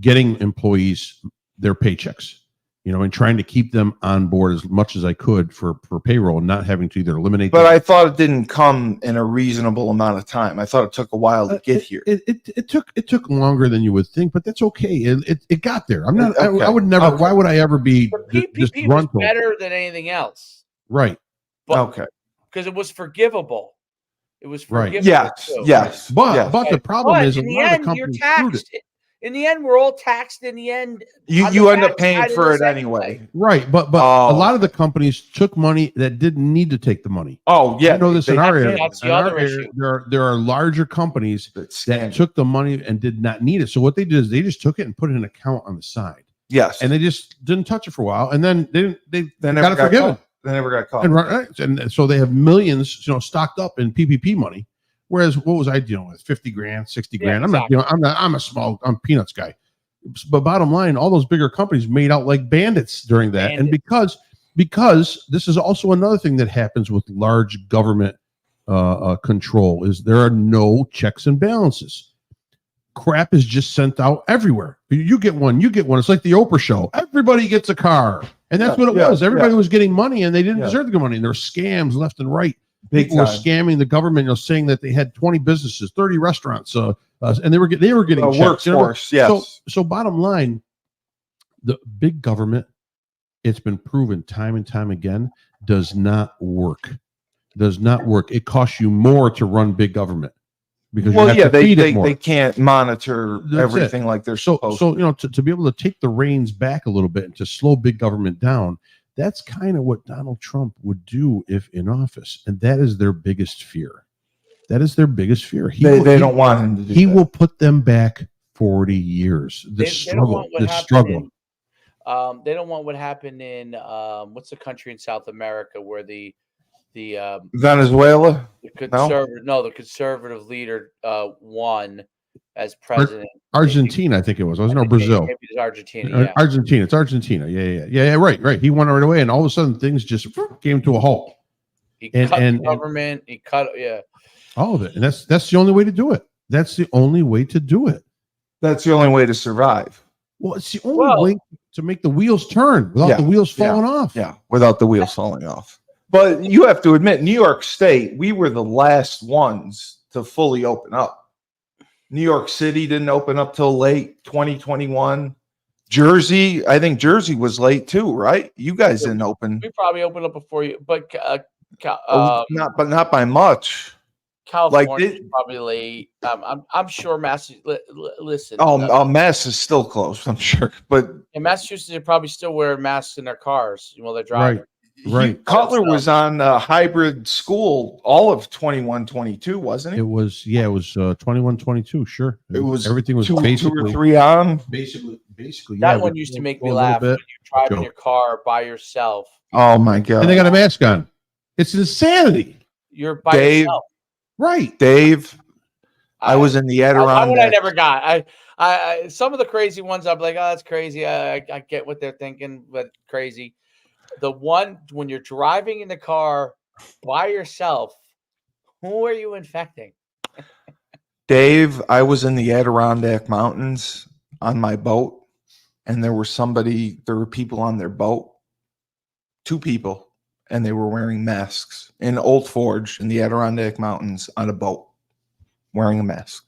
[SPEAKER 2] getting employees their paychecks. and trying to keep them on board as much as I could for payroll and not having to either eliminate.
[SPEAKER 1] But I thought it didn't come in a reasonable amount of time. I thought it took a while to get here.
[SPEAKER 2] It took longer than you would think, but that's okay. It got there. I'm not.
[SPEAKER 1] Okay.
[SPEAKER 2] I would never. Okay. Why would I ever be?
[SPEAKER 3] PPP was better than anything else.
[SPEAKER 2] Right.
[SPEAKER 3] But, okay. Because it was forgivable. It was forgivable.
[SPEAKER 1] Right. Yes.
[SPEAKER 2] But the problem is,
[SPEAKER 3] in the end, you're taxed. In the end, we're all taxed. In the end,
[SPEAKER 1] you end up paying for it anyway.
[SPEAKER 2] Right, but a lot of the companies took money that didn't need to take the money.
[SPEAKER 1] Oh yeah,
[SPEAKER 2] I know this in our area.
[SPEAKER 3] That's the other issue.
[SPEAKER 2] There are larger companies that took the money and did not need it. So what they did is they just took it and put it in an account on the side.
[SPEAKER 1] Yes,
[SPEAKER 2] and they just didn't touch it for a while, and then they got it forgiven.
[SPEAKER 1] They never got caught.
[SPEAKER 2] And so they have millions, stocked up in PPP money. Whereas what was I dealing with? 50 grand, 60 grand.
[SPEAKER 3] Exactly.
[SPEAKER 2] I'm peanuts guy. But bottom line, all those bigger companies made out like bandits during that. And because this is also another thing that happens with large government control is there are no checks and balances. Crap is just sent out everywhere. You get one. It's like the Oprah show. Everybody gets a car. And that's what it was. Everybody was getting money and they didn't deserve to get money. And there were scams left and right. People were scamming the government, saying that they had 20 businesses, 30 restaurants, and they were getting checks.
[SPEAKER 1] Workforce, yes.
[SPEAKER 2] So bottom line, the big government, it's been proven time and time again, does not work. It costs you more to run big government because
[SPEAKER 1] they can't monitor everything like they're supposed to.
[SPEAKER 2] So to be able to take the reins back a little bit and to slow big government down. That's kind of what Donald Trump would do if in office. And that is their biggest fear. They don't want him to do that. He will put them back 40 years. The struggle.
[SPEAKER 3] They don't want what happened in what's the country in South America where the
[SPEAKER 1] Venezuela?
[SPEAKER 3] The conservative leader won as president.
[SPEAKER 2] Argentina, I think it was. Wasn't it Brazil?
[SPEAKER 3] Maybe it's Argentina. Yeah.
[SPEAKER 2] Argentina. It's Argentina. Yeah. Right. He won right away, and all of a sudden things just came to a halt.
[SPEAKER 3] He cut the government. He cut
[SPEAKER 2] all of it, and that's the only way to do it. That's the only way to do it.
[SPEAKER 1] That's the only way to survive.
[SPEAKER 2] Well, it's the only way to make the wheels turn without the wheels falling off.
[SPEAKER 1] Yeah, without the wheels falling off. But you have to admit, New York State, we were the last ones to fully open up. New York City didn't open up till late 2021. Jersey, I think Jersey was late too, right? You guys didn't open.
[SPEAKER 3] We probably opened up before you, but
[SPEAKER 1] not by much.
[SPEAKER 3] California is probably late. I'm sure Massachusetts. Listen.
[SPEAKER 1] Mass is still closed. I'm sure, but
[SPEAKER 3] in Massachusetts, they probably still wear masks in their cars while they're driving.
[SPEAKER 2] Right.
[SPEAKER 1] Cutler was on hybrid school all of 21-22, wasn't he?
[SPEAKER 2] It was 21-22, sure. Everything was
[SPEAKER 1] basically 2 or 3 on.
[SPEAKER 2] Basically.
[SPEAKER 3] That one used to make me laugh when you drive in your car by yourself.
[SPEAKER 1] Oh my God.
[SPEAKER 2] And they got a mask on. It's insanity.
[SPEAKER 3] You're by yourself.
[SPEAKER 2] Right.
[SPEAKER 1] Dave. I was in the Adirondack.
[SPEAKER 3] I never got. I some of the crazy ones I'm like, oh, that's crazy. I get what they're thinking, but crazy. The one when you're driving in the car by yourself, who are you infecting?
[SPEAKER 1] Dave, I was in the Adirondack Mountains on my boat, and there were people on their boat, 2 people, and they were wearing masks in Old Forge in the Adirondack Mountains on a boat, wearing a mask.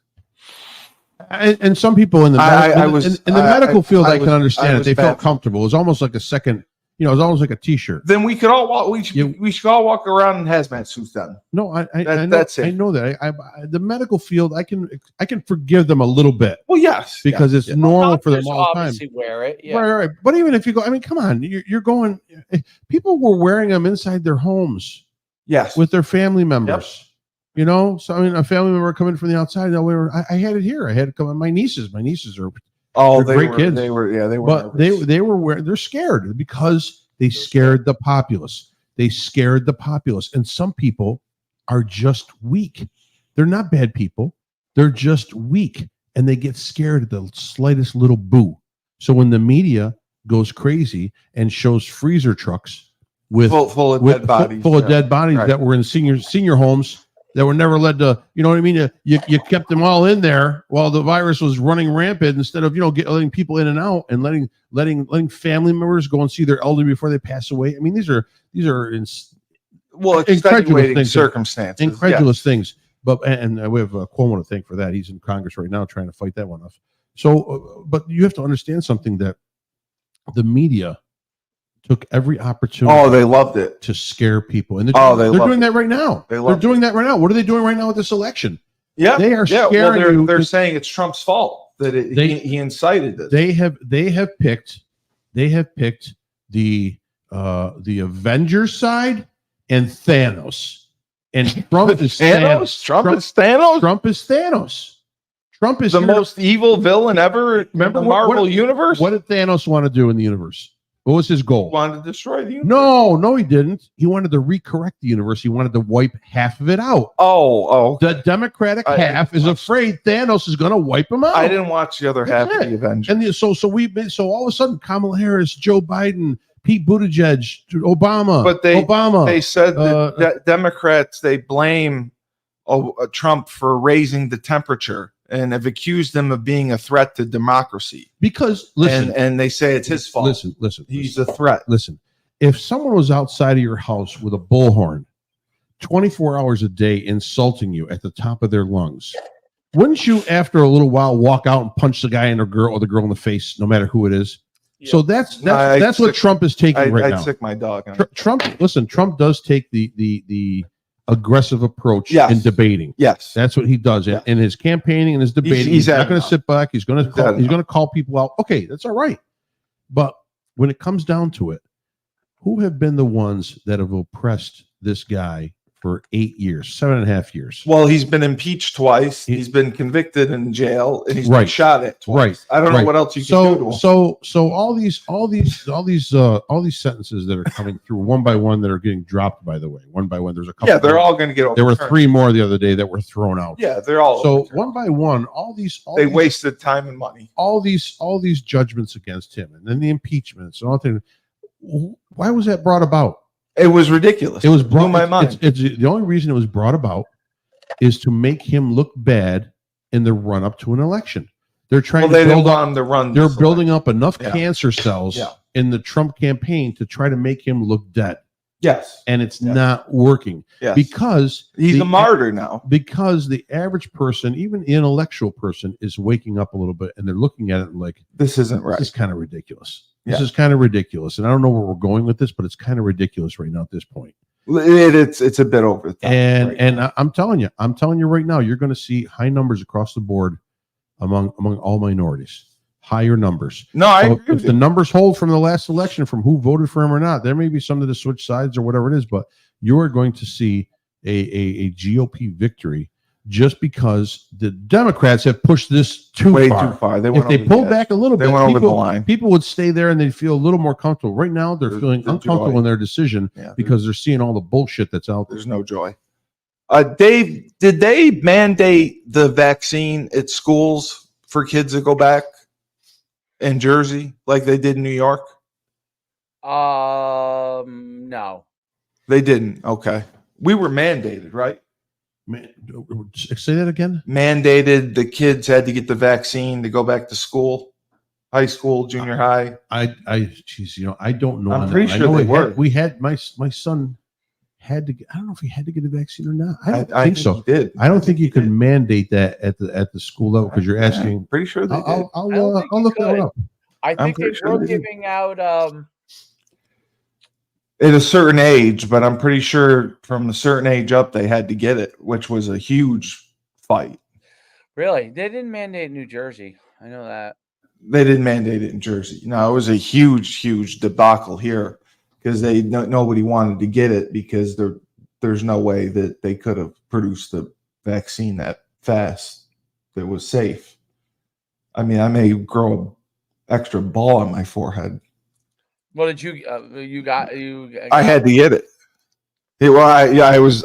[SPEAKER 2] And some people in the medical field, I can understand it. They felt comfortable. It was almost like a second. It was almost like a T-shirt.
[SPEAKER 1] Then we could all walk. We should all walk around in hazmat suits. Then
[SPEAKER 2] no, that's it. I know that. The medical field, I can forgive them a little bit.
[SPEAKER 1] Well, yes,
[SPEAKER 2] because it's normal for them all the time.
[SPEAKER 3] Wear it, yeah.
[SPEAKER 2] Right. But even if you go, come on, you're going. People were wearing them inside their homes.
[SPEAKER 1] Yes,
[SPEAKER 2] with their family members. Yep. So a family member coming from the outside. I had it here. I had it come. My nieces are.
[SPEAKER 1] Oh,
[SPEAKER 2] they're great kids.
[SPEAKER 1] They were.
[SPEAKER 2] But they're scared because they scared the populace. And some people are just weak. They're not bad people. They're just weak, and they get scared at the slightest little boo. So when the media goes crazy and shows freezer trucks with
[SPEAKER 1] full of dead bodies
[SPEAKER 2] that were in senior homes that were never led to, you know what I mean? You kept them all in there while the virus was running rampant instead of, letting people in and out and letting family members go and see their elderly before they pass away. I mean, these are
[SPEAKER 1] extenuating circumstances.
[SPEAKER 2] Incredulous things. But and we have Cuomo to thank for that. He's in Congress right now trying to fight that one off. So, but you have to understand something, that the media took every opportunity.
[SPEAKER 1] Oh, they loved it
[SPEAKER 2] to scare people, and they're doing that right now. They're doing that right now. What are they doing right now with this election?
[SPEAKER 1] Yeah,
[SPEAKER 2] they are scaring you.
[SPEAKER 1] They're saying it's Trump's fault that he incited this.
[SPEAKER 2] They have picked the Avengers side and Thanos. And Trump is Thanos.
[SPEAKER 1] Trump is Thanos.
[SPEAKER 2] Trump is Thanos. Trump is
[SPEAKER 1] the most evil villain ever in the Marvel universe.
[SPEAKER 2] What did Thanos want to do in the universe? What was his goal?
[SPEAKER 1] He wanted to destroy the universe.
[SPEAKER 2] No, he didn't. He wanted to recorrect the universe. He wanted to wipe half of it out.
[SPEAKER 1] Oh.
[SPEAKER 2] The Democratic half is afraid Thanos is going to wipe them out.
[SPEAKER 1] I didn't watch the other half of the Avengers.
[SPEAKER 2] And so all of a sudden, Kamala Harris, Joe Biden, Pete Buttigieg, Obama.
[SPEAKER 1] But they said that Democrats, they blame Trump for raising the temperature and have accused him of being a threat to democracy.
[SPEAKER 2] Because listen,
[SPEAKER 1] and they say it's his fault.
[SPEAKER 2] Listen,
[SPEAKER 1] he's a threat.
[SPEAKER 2] Listen, if someone was outside of your house with a bullhorn 24 hours a day insulting you at the top of their lungs, wouldn't you, after a little while, walk out and punch the guy or the girl in the face, no matter who it is? Yeah. So that's what Trump is taking right now.
[SPEAKER 1] I'd sick my dog.
[SPEAKER 2] Trump does take the aggressive approach in debating.
[SPEAKER 1] Yes,
[SPEAKER 2] that's what he does in his campaigning and his debating. He's not going to sit back. He's going to call people out. Okay, that's all right. But when it comes down to it, who have been the ones that have oppressed this guy for 7.5 years?
[SPEAKER 1] Well, he's been impeached twice. He's been convicted in jail, and he's been shot at twice.
[SPEAKER 2] Right.
[SPEAKER 1] I don't know what else you can do to him.
[SPEAKER 2] So all these sentences that are coming through one by one that are getting dropped. By the way, one by one, there's a couple.
[SPEAKER 1] Yeah, they're all going to get overturned.
[SPEAKER 2] There were 3 more the other day that were thrown out.
[SPEAKER 1] Yeah, they're all.
[SPEAKER 2] So one by one, they
[SPEAKER 1] wasted time and money.
[SPEAKER 2] All these judgments against him, and then the impeachments and all things. Why was that brought about?
[SPEAKER 1] It was ridiculous.
[SPEAKER 2] It was brought
[SPEAKER 1] in my mind.
[SPEAKER 2] It's the only reason it was brought about is to make him look bad in the run up to an election. They're trying to build up. They're building up enough cancer cells in the Trump campaign to try to make him look dead.
[SPEAKER 1] Yes,
[SPEAKER 2] and it's not working because
[SPEAKER 1] he's a martyr now.
[SPEAKER 2] Because the average person, even the intellectual person, is waking up a little bit and they're looking at it like,
[SPEAKER 1] this isn't right.
[SPEAKER 2] This is kind of ridiculous. This is kind of ridiculous, and I don't know where we're going with this, but it's kind of ridiculous right now at this point.
[SPEAKER 1] It's a bit over the top.
[SPEAKER 2] And I'm telling you right now, you're going to see high numbers across the board among all minorities, higher numbers.
[SPEAKER 1] No, I agree.
[SPEAKER 2] If the numbers hold from the last election, from who voted for him or not, there may be some that have switched sides or whatever it is, but you are going to see a GOP victory. Just because the Democrats have pushed this
[SPEAKER 1] way too far.
[SPEAKER 2] If they pulled back a little bit,
[SPEAKER 1] went over the line.
[SPEAKER 2] People would stay there and they'd feel a little more comfortable. Right now, they're feeling uncomfortable in their decision because they're seeing all the bullshit that's out there.
[SPEAKER 1] There's no joy. Dave, did they mandate the vaccine at schools for kids to go back in Jersey like they did in New York?
[SPEAKER 3] No.
[SPEAKER 1] They didn't. Okay. We were mandated, right?
[SPEAKER 2] Say that again.
[SPEAKER 1] Mandated the kids had to get the vaccine to go back to school, high school, junior high.
[SPEAKER 2] I don't know.
[SPEAKER 1] I'm pretty sure they were.
[SPEAKER 2] We had my son had to. I don't know if he had to get a vaccine or not. I think so.
[SPEAKER 1] He did.
[SPEAKER 2] I don't think you can mandate that at the school level because you're asking.
[SPEAKER 1] Pretty sure they did.
[SPEAKER 2] I'll look that up.
[SPEAKER 3] I think they were giving out.
[SPEAKER 1] At a certain age, but I'm pretty sure from a certain age up, they had to get it, which was a huge fight.
[SPEAKER 3] Really? They didn't mandate New Jersey. I know that.
[SPEAKER 1] They didn't mandate it in Jersey. No, it was a huge debacle here because nobody wanted to get it because there's no way that they could have produced the vaccine that fast that was safe. I mean, I may grow an extra ball on my forehead.
[SPEAKER 3] What did you got?
[SPEAKER 1] I had to get it. I was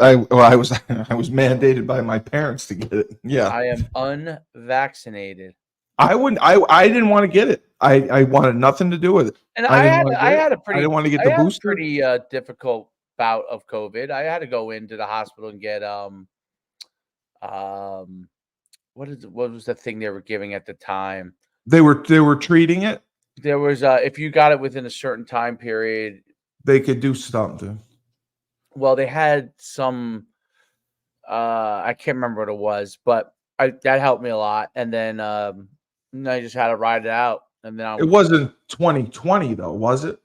[SPEAKER 1] mandated by my parents to get it. Yeah,
[SPEAKER 3] I am unvaccinated.
[SPEAKER 1] I didn't want to get it. I wanted nothing to do with it.
[SPEAKER 3] And I didn't
[SPEAKER 1] want to get the booster.
[SPEAKER 3] Pretty difficult bout of COVID. I had to go into the hospital and get what was the thing they were giving at the time?
[SPEAKER 1] They were treating it.
[SPEAKER 3] There was if you got it within a certain time period,
[SPEAKER 1] they could do something.
[SPEAKER 3] Well, they had some. I can't remember what it was, but that helped me a lot. And then I just had to ride it out. And then
[SPEAKER 1] it wasn't 2020 though, was it?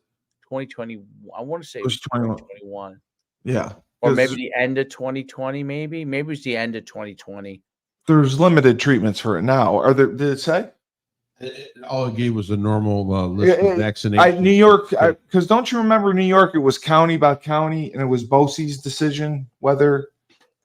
[SPEAKER 3] 2020. I want to say it was 2021.
[SPEAKER 1] Yeah,
[SPEAKER 3] or maybe the end of 2020. Maybe it was the end of 2020.
[SPEAKER 1] There's limited treatments for it now. Did it say?
[SPEAKER 2] All it gave was a normal list of vaccinations.
[SPEAKER 1] New York, because don't you remember New York? It was county by county, and it was Bosie's decision whether,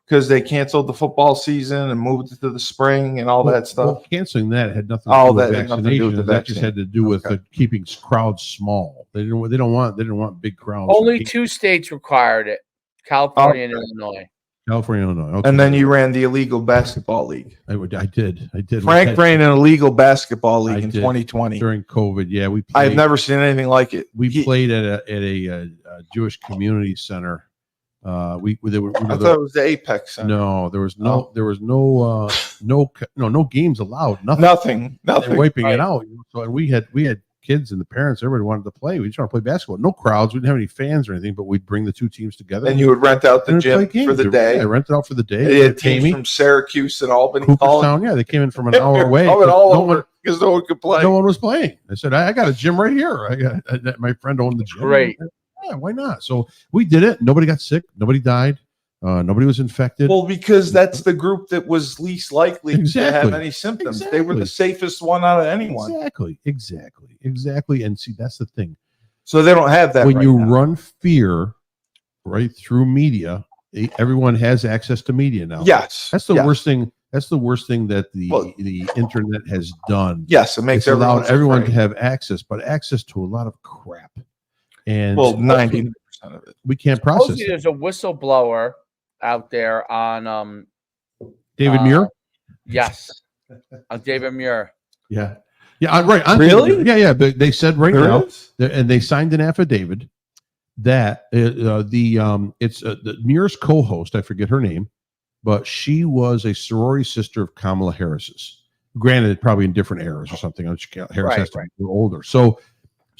[SPEAKER 1] because they canceled the football season and moved it to the spring and all that stuff.
[SPEAKER 2] Well, canceling that had nothing to do with vaccination. That just had to do with keeping crowds small. They didn't want big crowds.
[SPEAKER 3] Only 2 states required it: California and Illinois.
[SPEAKER 2] California, Illinois. Okay.
[SPEAKER 1] And then you ran the illegal basketball league.
[SPEAKER 2] I did.
[SPEAKER 1] Frank ran an illegal basketball league in 2020
[SPEAKER 2] during COVID. Yeah, we.
[SPEAKER 1] I've never seen anything like it.
[SPEAKER 2] We played at a Jewish community center. I thought it
[SPEAKER 1] was the Apex Center.
[SPEAKER 2] No, there was no games allowed.
[SPEAKER 1] Nothing.
[SPEAKER 2] They're wiping it out. So we had kids and the parents. Everybody wanted to play. We just want to play basketball. No crowds. We didn't have any fans or anything. But we'd bring the 2 teams together.
[SPEAKER 1] And you would rent out the gym for the day.
[SPEAKER 2] I rented out for the day.
[SPEAKER 1] They had teams from Syracuse and Albany.
[SPEAKER 2] Cooperstown. Yeah, they came in from an hour away.
[SPEAKER 1] Because no one could play.
[SPEAKER 2] No one was playing. I said, I got a gym right here. I got my friend owned the gym.
[SPEAKER 3] Great.
[SPEAKER 2] Yeah, why not? So we did it. Nobody got sick. Nobody died. Nobody was infected.
[SPEAKER 1] Well, because that's the group that was least likely to have any symptoms. They were the safest one out of anyone.
[SPEAKER 2] Exactly. And see, that's the thing.
[SPEAKER 1] So they don't have that.
[SPEAKER 2] When you run fear right through media, everyone has access to media now.
[SPEAKER 1] Yes.
[SPEAKER 2] That's the worst thing. That's the worst thing that the internet has done.
[SPEAKER 1] Yes, it makes
[SPEAKER 2] allowed everyone to have access, but access to a lot of crap. And
[SPEAKER 1] 90% of it
[SPEAKER 2] we can't process.
[SPEAKER 3] There's a whistleblower out there on
[SPEAKER 2] David Muir.
[SPEAKER 3] Yes, on David Muir.
[SPEAKER 2] Yeah, right.
[SPEAKER 1] Really?
[SPEAKER 2] Yeah. But they said now, and they signed an affidavit that it's the Muir's co-host. I forget her name, but she was a sorority sister of Kamala Harris's. Granted, probably in different eras or something. Harris has to be older. So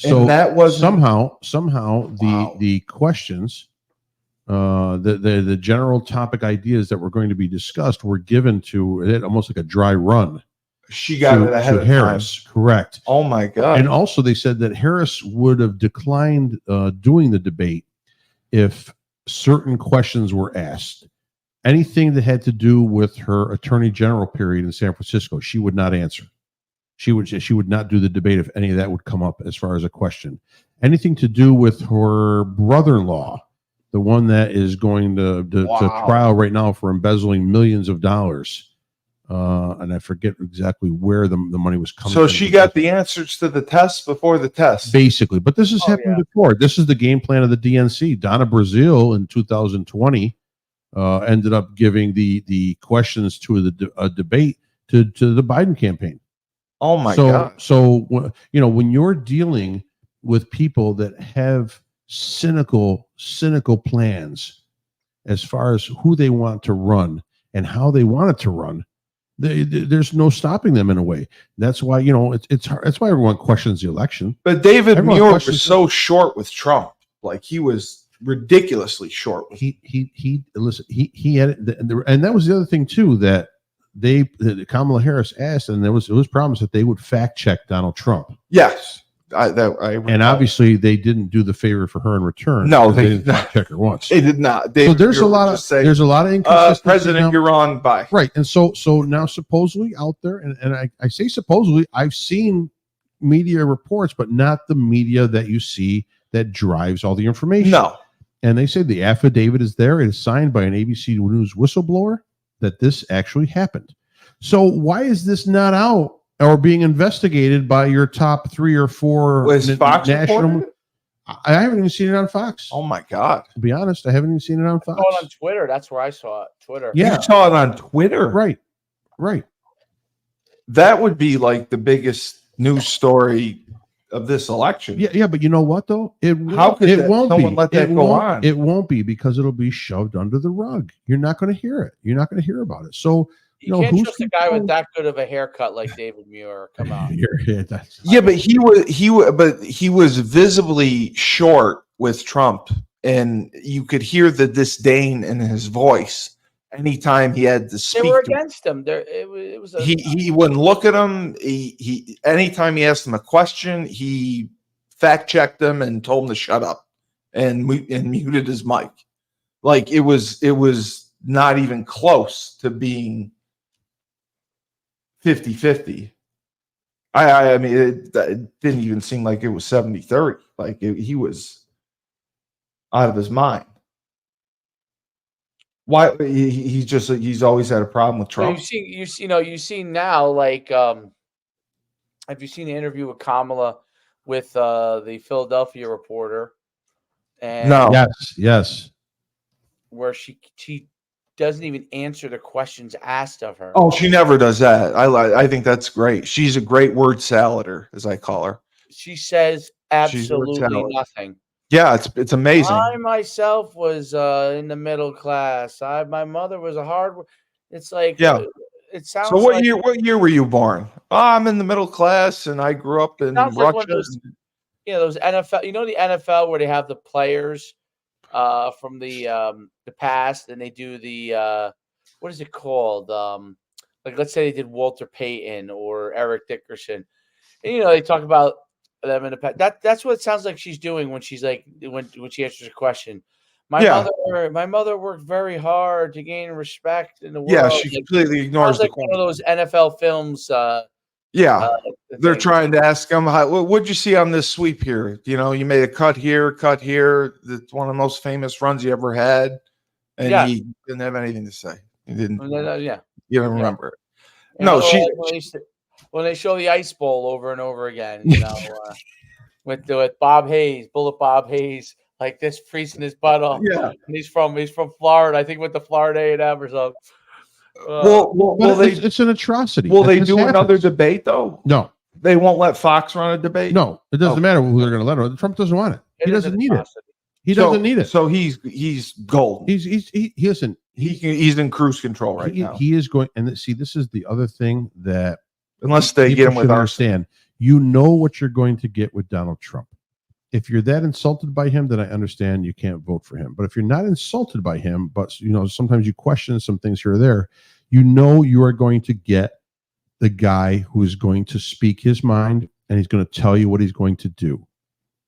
[SPEAKER 2] that was somehow the questions, the general topic ideas that were going to be discussed were given to it almost like a dry run.
[SPEAKER 1] She got it ahead of
[SPEAKER 2] Harris,
[SPEAKER 1] time.
[SPEAKER 2] Correct.
[SPEAKER 1] Oh my God!
[SPEAKER 2] And also they said that Harris would have declined doing the debate if certain questions were asked. Anything that had to do with her attorney general period in San Francisco, she would not answer. She would not do the debate if any of that would come up as far as a question. Anything to do with her brother-in-law, the one that is going to trial right now for embezzling millions of dollars. And I forget exactly where the money was coming from.
[SPEAKER 1] So she got the answers to the tests before the test.
[SPEAKER 2] Basically. But this has happened before. This is the game plan of the DNC. Donna Brazile in 2020 ended up giving the questions to a debate to the Biden campaign.
[SPEAKER 1] Oh my God.
[SPEAKER 2] So when you're dealing with people that have cynical plans as far as who they want to run and how they want it to run, there's no stopping them in a way. That's why it's hard. That's why everyone questions the election.
[SPEAKER 1] But David Muir was so short with Trump. Like he was ridiculously short.
[SPEAKER 2] He had and that was the other thing too, that Kamala Harris asked, and it was promised that they would fact check Donald Trump.
[SPEAKER 1] Yes.
[SPEAKER 2] And obviously they didn't do the favor for her in return.
[SPEAKER 1] No, they didn't
[SPEAKER 2] fact check her once.
[SPEAKER 1] They did not.
[SPEAKER 2] So there's a lot of inconsistency.
[SPEAKER 1] President, you're on by.
[SPEAKER 2] Right. And so now supposedly out there, and I say supposedly, I've seen media reports, but not the media that you see that drives all the information.
[SPEAKER 1] No.
[SPEAKER 2] And they say the affidavit is there. It is signed by an ABC News whistleblower that this actually happened. So why is this not out or being investigated by your top 3 or 4
[SPEAKER 1] Fox
[SPEAKER 2] national? I haven't even seen it on Fox.
[SPEAKER 1] Oh my God!
[SPEAKER 2] To be honest, I haven't even seen it on Fox.
[SPEAKER 3] I saw it on Twitter. That's where I saw it. Twitter.
[SPEAKER 1] Yeah, you saw it on Twitter.
[SPEAKER 2] Right.
[SPEAKER 1] That would be like the biggest news story of this election.
[SPEAKER 2] Yeah, but you know what though?
[SPEAKER 1] How could someone let that go on?
[SPEAKER 2] It won't be, because it'll be shoved under the rug. You're not going to hear it. You're not going to hear about it. So
[SPEAKER 3] you can't trust a guy with that good of a haircut like David Muir. Come on.
[SPEAKER 1] But he was visibly short with Trump, and you could hear the disdain in his voice anytime he had to speak.
[SPEAKER 3] They were against him.
[SPEAKER 1] He wouldn't look at him. He anytime he asked him a question, he fact checked him and told him to shut up and muted his mic. Like it was not even close to being 50-50. I mean, it didn't even seem like it was 70-30. Like he was out of his mind. Why he's always had a problem with Trump.
[SPEAKER 3] So you've seen now, like, have you seen the interview with Kamala with the Philadelphia Reporter? And
[SPEAKER 1] no.
[SPEAKER 2] Yes.
[SPEAKER 3] Where she doesn't even answer the questions asked of her.
[SPEAKER 1] Oh, she never does that. I think that's great. She's a great word salader, as I call her.
[SPEAKER 3] She says absolutely nothing.
[SPEAKER 1] Yeah, it's amazing.
[SPEAKER 3] I myself was in the middle class. My mother was a hard. It's like,
[SPEAKER 1] yeah.
[SPEAKER 3] It sounds.
[SPEAKER 1] So what year were you born? Oh, I'm in the middle class, and I grew up in Russia.
[SPEAKER 3] Like those NFL. You know the NFL where they have the players from the past, and they do the what is it called? Like let's say they did Walter Payton or Eric Dickerson, and they talk about them in the past. That's what it sounds like she's doing when she's like when she answers a question. My mother worked very hard to gain respect in the world.
[SPEAKER 1] Yeah, she completely ignores
[SPEAKER 3] like one of those NFL films.
[SPEAKER 1] They're trying to ask him, what'd you see on this sweep here? You made a cut here. It's one of the most famous runs you ever had, and he didn't have anything to say. He didn't. You don't remember it. No,
[SPEAKER 3] when they show the Ice Bowl over and over again, with Bob Hayes, Bullet Bob Hayes, like this freezing his butt off.
[SPEAKER 1] Yeah,
[SPEAKER 3] and he's from Florida, I think, with the Florida A&M or something.
[SPEAKER 2] It's an atrocity.
[SPEAKER 1] Will they do another debate though?
[SPEAKER 2] No,
[SPEAKER 1] they won't let Fox run a debate.
[SPEAKER 2] No, it doesn't matter who they're going to let her. Trump doesn't want it. He doesn't need it. He doesn't need it.
[SPEAKER 1] So he's gold.
[SPEAKER 2] He's
[SPEAKER 1] in cruise control right now.
[SPEAKER 2] He is going. And see, this is the other thing that
[SPEAKER 1] unless they get him with
[SPEAKER 2] understand, what you're going to get with Donald Trump. If you're that insulted by him, then I understand you can't vote for him. But if you're not insulted by him, but sometimes you question some things here or there, you are going to get the guy who is going to speak his mind, and he's going to tell you what he's going to do.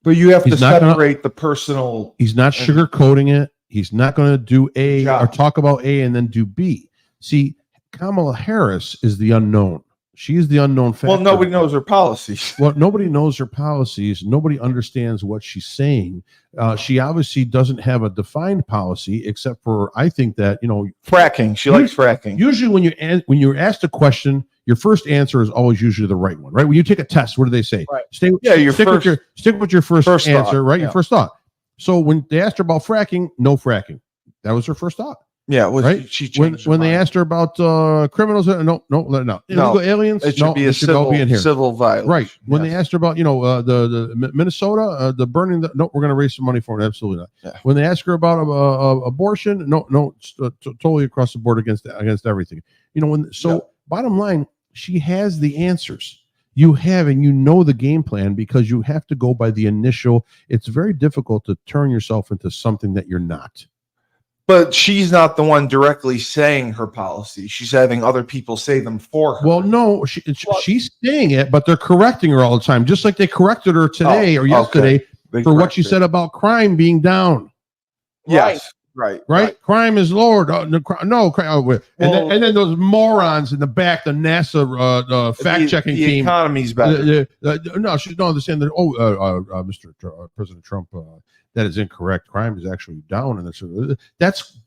[SPEAKER 1] But you have to separate the personal.
[SPEAKER 2] He's not sugarcoating it. He's not going to do A or talk about A and then do B. See, Kamala Harris is the unknown. She is the unknown factor.
[SPEAKER 1] Well, nobody knows her policies.
[SPEAKER 2] Well, nobody knows her policies. Nobody understands what she's saying. She obviously doesn't have a defined policy, except for, I think that,
[SPEAKER 1] fracking. She likes fracking.
[SPEAKER 2] Usually when you're asked a question, your first answer is always usually the right one, right? When you take a test, what do they say?
[SPEAKER 3] Right.
[SPEAKER 2] Stick with your first answer, thought, right? Yeah. Your first thought. So when they asked her about fracking, no fracking. That was her first thought.
[SPEAKER 1] Yeah,
[SPEAKER 2] right.
[SPEAKER 1] She changed
[SPEAKER 2] when they asked her about criminals, no, illegal aliens,
[SPEAKER 1] it should be a civil violation.
[SPEAKER 2] Right. When they asked her about the Minnesota, the burning, we're going to raise some money for it. Absolutely not.
[SPEAKER 1] Yeah.
[SPEAKER 2] When they asked her about abortion, totally across the board against everything. Bottom line, she has the answers. You have, and the game plan, because you have to go by the initial. It's very difficult to turn yourself into something that you're not.
[SPEAKER 1] But she's not the one directly saying her policy. She's having other people say them for her.
[SPEAKER 2] Well, no, she's saying it, but they're correcting her all the time, just like they corrected her today or yesterday for what she said about crime being down.
[SPEAKER 1] Yes, right.
[SPEAKER 2] Crime is lowered. And then those morons in the back, the NASA fact-checking team.
[SPEAKER 1] The economy's better.
[SPEAKER 2] No, she don't understand that. Mr. President Trump. That is incorrect. Crime is actually down, and that's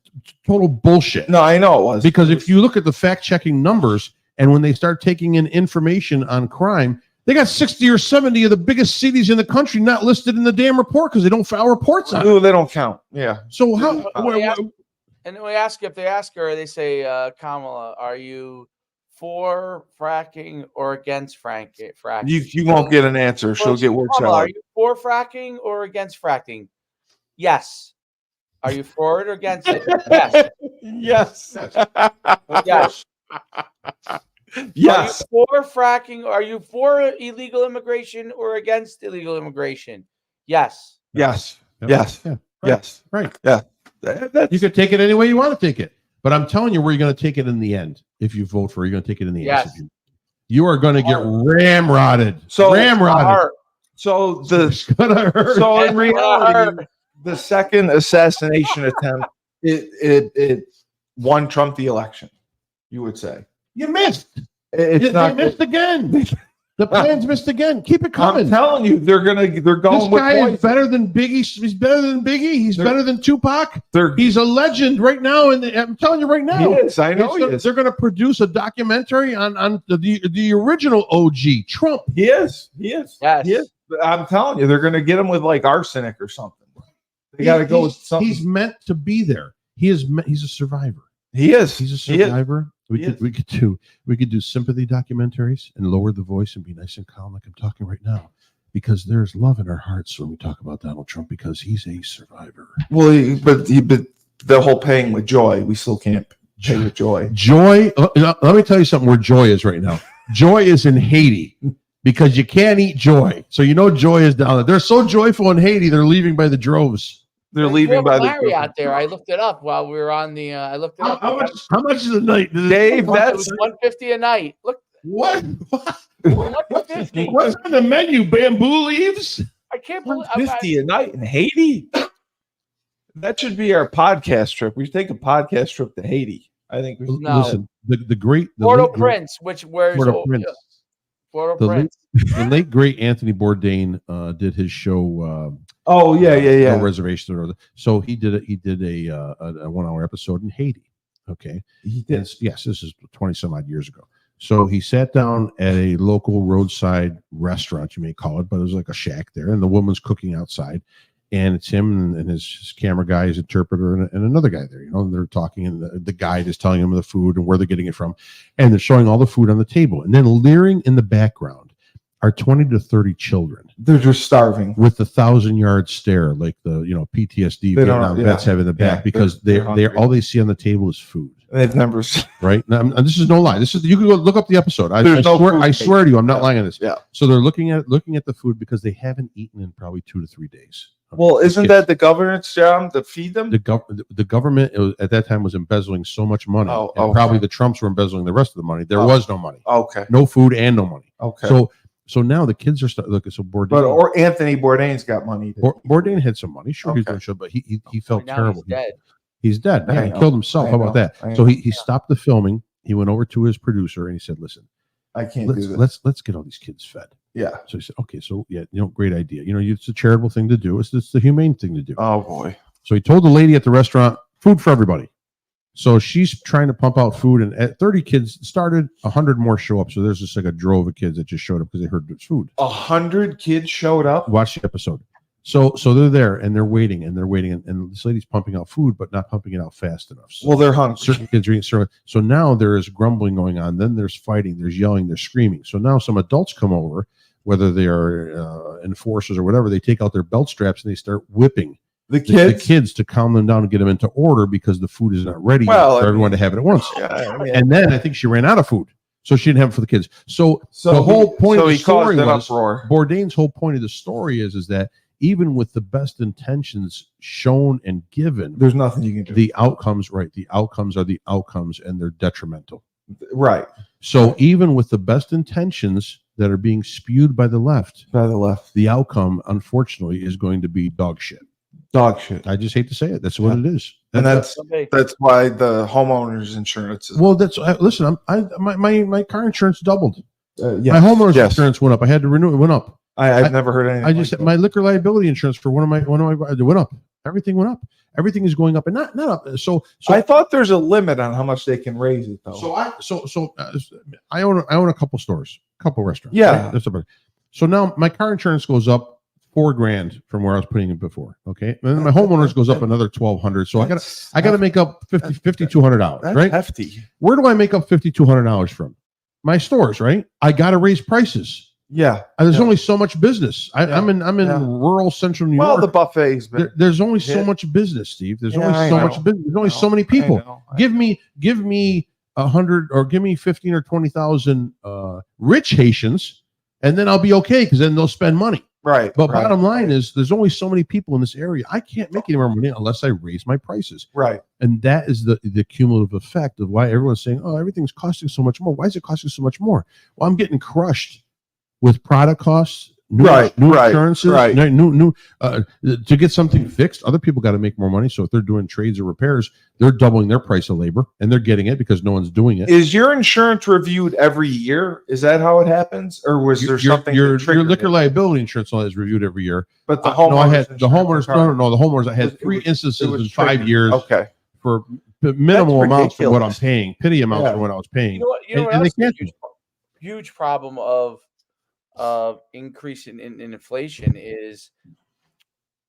[SPEAKER 2] total bullshit.
[SPEAKER 1] No, I know it was.
[SPEAKER 2] Because if you look at the fact-checking numbers, and when they start taking in information on crime, they got 60 or 70 of the biggest cities in the country not listed in the damn report because they don't file reports on it.
[SPEAKER 1] They don't count. Yeah.
[SPEAKER 2] So how?
[SPEAKER 3] And then if they ask her, they say, Kamala, are you for fracking or against fracking?
[SPEAKER 1] You won't get an answer. She'll get word salad.
[SPEAKER 3] Are you for fracking or against fracking? Yes. Are you for it or against it? Yes.
[SPEAKER 1] Yes.
[SPEAKER 3] Yes.
[SPEAKER 1] Yes.
[SPEAKER 3] Are you for fracking? Are you for illegal immigration or against illegal immigration? Yes.
[SPEAKER 1] Yes.
[SPEAKER 2] Yep.
[SPEAKER 1] Yes.
[SPEAKER 2] Yeah. Right.
[SPEAKER 1] Yes.
[SPEAKER 2] Right.
[SPEAKER 1] Yeah.
[SPEAKER 2] You could take it any way you want to take it. But I'm telling you where you're going to take it in the end. If you vote for it, you're going to take it in the end.
[SPEAKER 3] Yes.
[SPEAKER 2] You are going to get ramrodded.
[SPEAKER 1] So
[SPEAKER 2] ramrodded.
[SPEAKER 1] So
[SPEAKER 2] It's gonna hurt.
[SPEAKER 1] So in reality, the second assassination attempt, it won Trump the election. You would say
[SPEAKER 2] you missed.
[SPEAKER 1] They
[SPEAKER 2] missed again. The plan's missed again. Keep it coming.
[SPEAKER 1] I'm telling you, they're going.
[SPEAKER 2] This guy is better than Biggie. He's better than Biggie. He's better than Tupac. He's a legend right now, and I'm telling you right now.
[SPEAKER 1] He is. I know he is.
[SPEAKER 2] They're going to produce a documentary on the original OG Trump.
[SPEAKER 1] He is. He is.
[SPEAKER 3] Yes.
[SPEAKER 1] He is. I'm telling you, they're going to get him with like arsenic or something. They got to go with something.
[SPEAKER 2] He's meant to be there. He's a survivor.
[SPEAKER 1] He is.
[SPEAKER 2] He's a survivor. We could do sympathy documentaries and lower the voice and be nice and calm like I'm talking right now, because there's love in our hearts when we talk about Donald Trump, because he's a survivor.
[SPEAKER 1] Well, but the whole paying with joy, we still can't pay with joy.
[SPEAKER 2] Joy. Let me tell you something. Where joy is right now. Joy is in Haiti, because you can't eat joy. So joy is down there. They're so joyful in Haiti, they're leaving by the droves.
[SPEAKER 1] They're leaving by the
[SPEAKER 3] Marriott there. I looked it up while we were on the. I looked it up.
[SPEAKER 2] How much is a night,
[SPEAKER 1] Dave?
[SPEAKER 3] That's $150 a night. Look,
[SPEAKER 2] what?
[SPEAKER 3] $150.
[SPEAKER 2] What's on the menu? Bamboo leaves?
[SPEAKER 3] I can't believe
[SPEAKER 1] $150 a night in Haiti. That should be our podcast trip. We should take a podcast trip to Haiti. I think we should.
[SPEAKER 3] No.
[SPEAKER 2] Listen, the great
[SPEAKER 3] Port-au-Prince, Port-au-Prince.
[SPEAKER 2] The late great Anthony Bourdain did his show.
[SPEAKER 1] No
[SPEAKER 2] Reservation. So he did a 1 hour episode in Haiti. Okay,
[SPEAKER 1] he did.
[SPEAKER 2] Yes, this is 20 some odd years ago. So he sat down at a local roadside restaurant, you may call it, but it was like a shack there, and the woman's cooking outside, and it's him and his camera guy, his interpreter, and another guy there. And they're talking, and the guide is telling them the food and where they're getting it from, and they're showing all the food on the table, and then leering in the background are 20 to 30 children.
[SPEAKER 1] They're just starving
[SPEAKER 2] with the 1,000-yard stare, like the PTSD Vietnam vets have in the back, because they're all they see on the table is food.
[SPEAKER 1] They've never
[SPEAKER 2] right. Now, and this is no lie. This is, you can go look up the episode. I swear to you, I'm not lying on this.
[SPEAKER 1] Yeah.
[SPEAKER 2] So they're looking at the food because they haven't eaten in probably 2 to 3 days.
[SPEAKER 1] Okay. Well, isn't that the government's job to feed them?
[SPEAKER 2] The government at that time was embezzling so much money, and probably the Trumps were embezzling the rest of the money. There was no money.
[SPEAKER 1] Okay.
[SPEAKER 2] No food and no money.
[SPEAKER 1] Okay.
[SPEAKER 2] So now the kids are looking. So Bourdain,
[SPEAKER 1] or Anthony Bourdain's got money.
[SPEAKER 2] Bourdain had some money, sure, he's doing show, but he felt terrible.
[SPEAKER 3] He's dead.
[SPEAKER 2] Yeah, he killed himself. How about that? So he stopped the filming. He went over to his producer and he said, "Listen,
[SPEAKER 1] I can't do this.
[SPEAKER 2] Let's get all these kids fed."
[SPEAKER 1] Yeah.
[SPEAKER 2] So he said, "Okay, so great idea. It's a charitable thing to do. It's the humane thing to do."
[SPEAKER 1] Oh boy.
[SPEAKER 2] So he told the lady at the restaurant, food for everybody. So she's trying to pump out food, and at 30 kids started, 100 more show up. So there's just like a drove of kids that just showed up because they heard there's food.
[SPEAKER 1] 100 kids showed up.
[SPEAKER 2] Watch the episode. So they're there and they're waiting, and this lady's pumping out food, but not pumping it out fast enough. So
[SPEAKER 1] well, they're hungry.
[SPEAKER 2] Certain kids are eating. So now there is grumbling going on. Then there's fighting. There's yelling. There's screaming. So now some adults come over, whether they are enforcers or whatever. They take out their belt straps and they start whipping the kids to calm them down and get them into order, because the food is not ready for everyone to have it at once. And then I think she ran out of food, so she didn't have it for the kids. So the whole point of the story was, Bourdain's whole point of the story is that even with the best intentions shown and given,
[SPEAKER 1] there's nothing you can do.
[SPEAKER 2] The outcomes are the outcomes, and they're detrimental.
[SPEAKER 1] Right.
[SPEAKER 2] So even with the best intentions that are being spewed by the left, the outcome, unfortunately, is going to be dog shit.
[SPEAKER 1] Dog shit.
[SPEAKER 2] I just hate to say it. That's what it is.
[SPEAKER 1] And that's why the homeowners insurance is.
[SPEAKER 2] Well, listen. My car insurance doubled. My homeowners insurance went up. I had to renew it. Went up.
[SPEAKER 1] I've never heard anything.
[SPEAKER 2] I just my liquor liability insurance for one of my it went up. Everything went up. Everything is going up, and not up. So
[SPEAKER 1] I thought there's a limit on how much they can raise it, though.
[SPEAKER 2] I own a couple stores, a couple restaurants.
[SPEAKER 1] Yeah.
[SPEAKER 2] Right? So now my car insurance goes up $4,000 from where I was putting it before. Okay. And then my homeowners goes up another $1,200. So I gotta make up $5,200.
[SPEAKER 1] That's
[SPEAKER 2] right?
[SPEAKER 1] Hefty.
[SPEAKER 2] Where do I make up $5,200 from? my stores, right? I got to raise prices.
[SPEAKER 1] Yeah,
[SPEAKER 2] there's only so much business. I'm in rural central New York.
[SPEAKER 1] Well, the buffets, but
[SPEAKER 2] there's only so much business, Steve. There's only so much business. There's only so many people. Give me 100 or give me 15 or 20,000 rich Haitians, and then I'll be okay because then they'll spend money.
[SPEAKER 1] Right.
[SPEAKER 2] But bottom line is, there's only so many people in this area. I can't make any more money unless I raise my prices.
[SPEAKER 1] Right.
[SPEAKER 2] And that is the cumulative effect of why everyone's saying, "Oh, everything's costing so much more." Why is it costing so much more? Well, I'm getting crushed with product costs, new insurances, new to get something fixed. Other people got to make more money. So if they're doing trades or repairs, they're doubling their price of labor, and they're getting it because no one's doing it.
[SPEAKER 1] Is your insurance reviewed every year? Is that how it happens, or was there something?
[SPEAKER 2] Your liquor liability insurance is reviewed every year.
[SPEAKER 1] But the homeowners,
[SPEAKER 2] the homeowners. I had 3 instances in 5 years.
[SPEAKER 1] Okay.
[SPEAKER 2] For minimal amounts for what I'm paying, petty amounts for what I was paying.
[SPEAKER 3] You know what else is a huge problem of increase in inflation is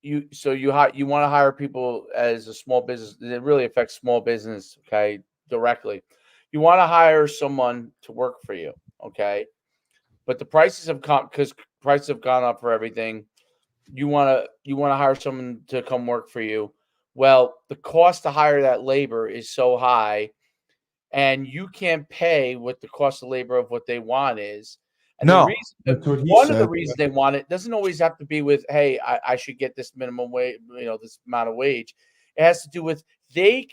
[SPEAKER 3] you want to hire people as a small business. It really affects small business, okay, directly. You want to hire someone to work for you, okay, but the prices have gone up for everything. You want to hire someone to come work for you. Well, the cost to hire that labor is so high, and you can't pay what the cost of labor of what they want is. And one of the reasons they want it doesn't always have to be with, hey, I should get this minimum wage, this amount of wage. It has to do with they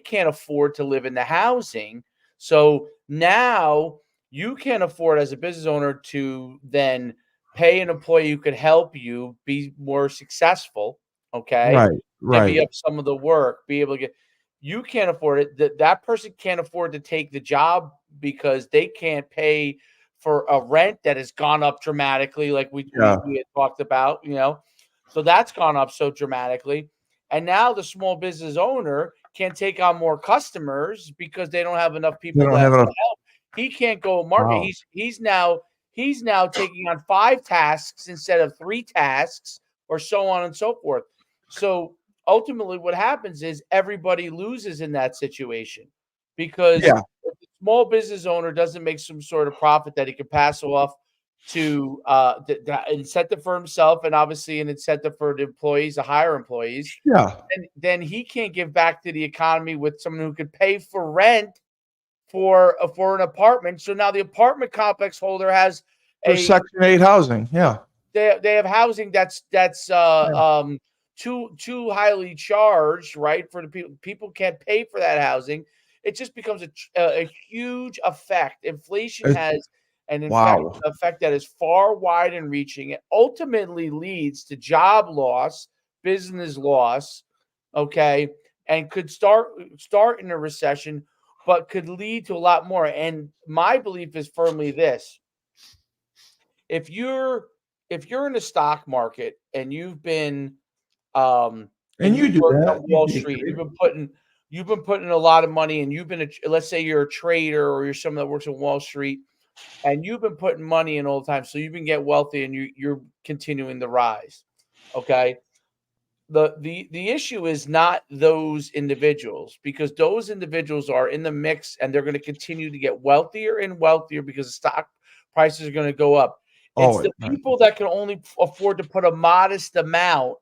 [SPEAKER 3] can't afford to live in the housing. So now you can't afford as a business owner to then pay an employee who could help you be more successful. Okay.
[SPEAKER 1] Right.
[SPEAKER 3] Divvy up some of the work, be able to get. You can't afford it. That person can't afford to take the job because they can't pay for a rent that has gone up dramatically, like we had talked about, so that's gone up so dramatically. And now the small business owner can't take on more customers because they don't have enough people to help. He can't go market. Wow. He's now taking on 5 tasks instead of 3 tasks, or so on and so forth. So ultimately what happens is everybody loses in that situation because if the small business owner doesn't make some sort of profit that he can pass off to the incentive for himself, and obviously an incentive for the employees, the higher employees. And then he can't give back to the economy with someone who could pay for rent for an apartment. So now the apartment complex holder has
[SPEAKER 1] Section 8 housing. Yeah.
[SPEAKER 3] They have housing that's too highly charged, right? For the people. People can't pay for that housing. It just becomes a huge effect. Inflation has an effect that is far wide and reaching. It ultimately leads to job loss, business loss, okay, and could start in a recession, but could lead to a lot more. And my belief is firmly this: if you're in the stock market and you've been and you do that on Wall Street, you've been putting a lot of money, and you've been let's say you're a trader or you're someone that works on Wall Street, and you've been putting money in all the time, so you've been getting wealthy and you're continuing the rise. Okay. The issue is not those individuals, because those individuals are in the mix and they're going to continue to get wealthier and wealthier because the stock prices are going to go up. It's the people that can only afford to put a modest amount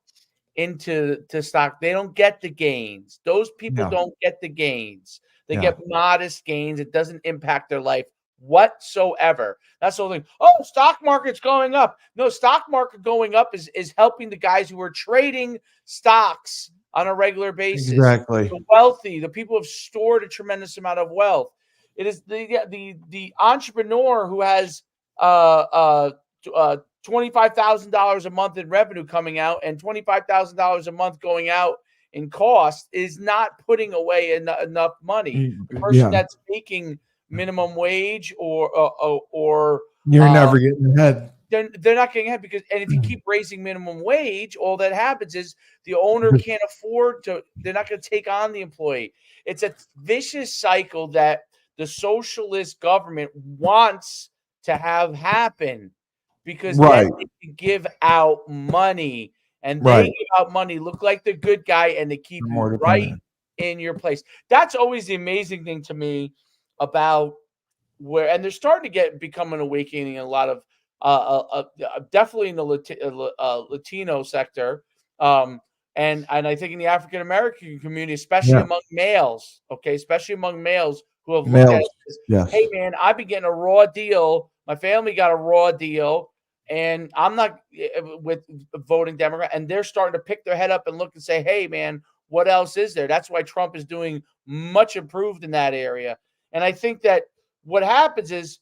[SPEAKER 3] into stock. They don't get the gains. Those people don't get the gains. They get modest gains. It doesn't impact their life whatsoever. That's the whole thing. Oh, stock market's going up. No, stock market going up is helping the guys who are trading stocks on a regular basis.
[SPEAKER 1] Exactly.
[SPEAKER 3] The wealthy, the people who have stored a tremendous amount of wealth. It is the entrepreneur who has $25,000 a month in revenue coming out and $25,000 a month going out in cost is not putting away enough money. The person that's making minimum wage or
[SPEAKER 1] you're never getting ahead.
[SPEAKER 3] They're not getting ahead because, and if you keep raising minimum wage, all that happens is the owner can't afford to. They're not going to take on the employee. It's a vicious cycle that the socialist government wants to have happen, because then they can give out money, and they give out money, look like the good guy, and they keep you right in your place. That's always the amazing thing to me about where, and they're starting to become an awakening in a lot of definitely in the Latino sector, and I think in the African American community, especially among males, especially among males who have looked at it as, hey man, I've been getting a raw deal. My family got a raw deal, and I'm not with voting Democrat. And they're starting to pick their head up and look and say, hey man, what else is there? That's why Trump is doing much improved in that area. And I think that what happens is,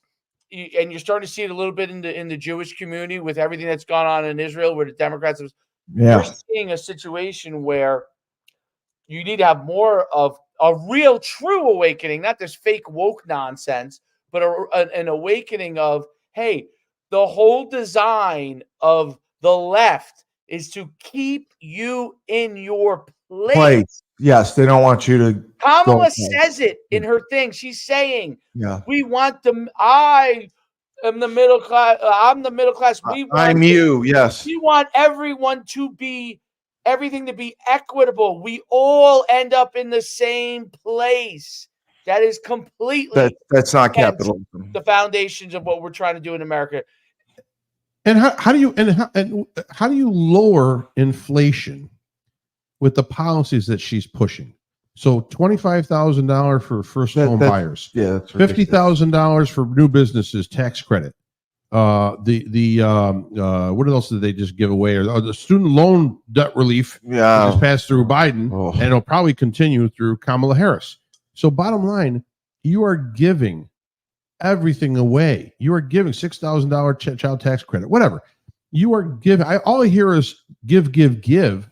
[SPEAKER 3] and you're starting to see it a little bit in the Jewish community with everything that's gone on in Israel, where the Democrats have, you're seeing a situation where you need to have more of a real true awakening, not this fake woke nonsense, but an awakening of, hey, the whole design of the left is to keep you in your place.
[SPEAKER 1] Yes, they don't want you to.
[SPEAKER 3] Kamala says it in her thing. She's saying, we want I am the middle class. I'm the middle class.
[SPEAKER 1] I'm you. Yes.
[SPEAKER 3] We want everyone to be, everything to be equitable. We all end up in the same place. That is completely.
[SPEAKER 1] That's not capitalism.
[SPEAKER 3] The foundations of what we're trying to do in America.
[SPEAKER 2] And how do you lower inflation with the policies that she's pushing? So $25,000 for first home buyers.
[SPEAKER 1] Yeah,
[SPEAKER 2] $50,000 for new businesses tax credit. What else did they just give away? Or the student loan debt relief, which is passed through Biden, and it'll probably continue through Kamala Harris. So bottom line, you are giving everything away. You are giving $6,000 child tax credit, whatever. You are giving. All I hear is give,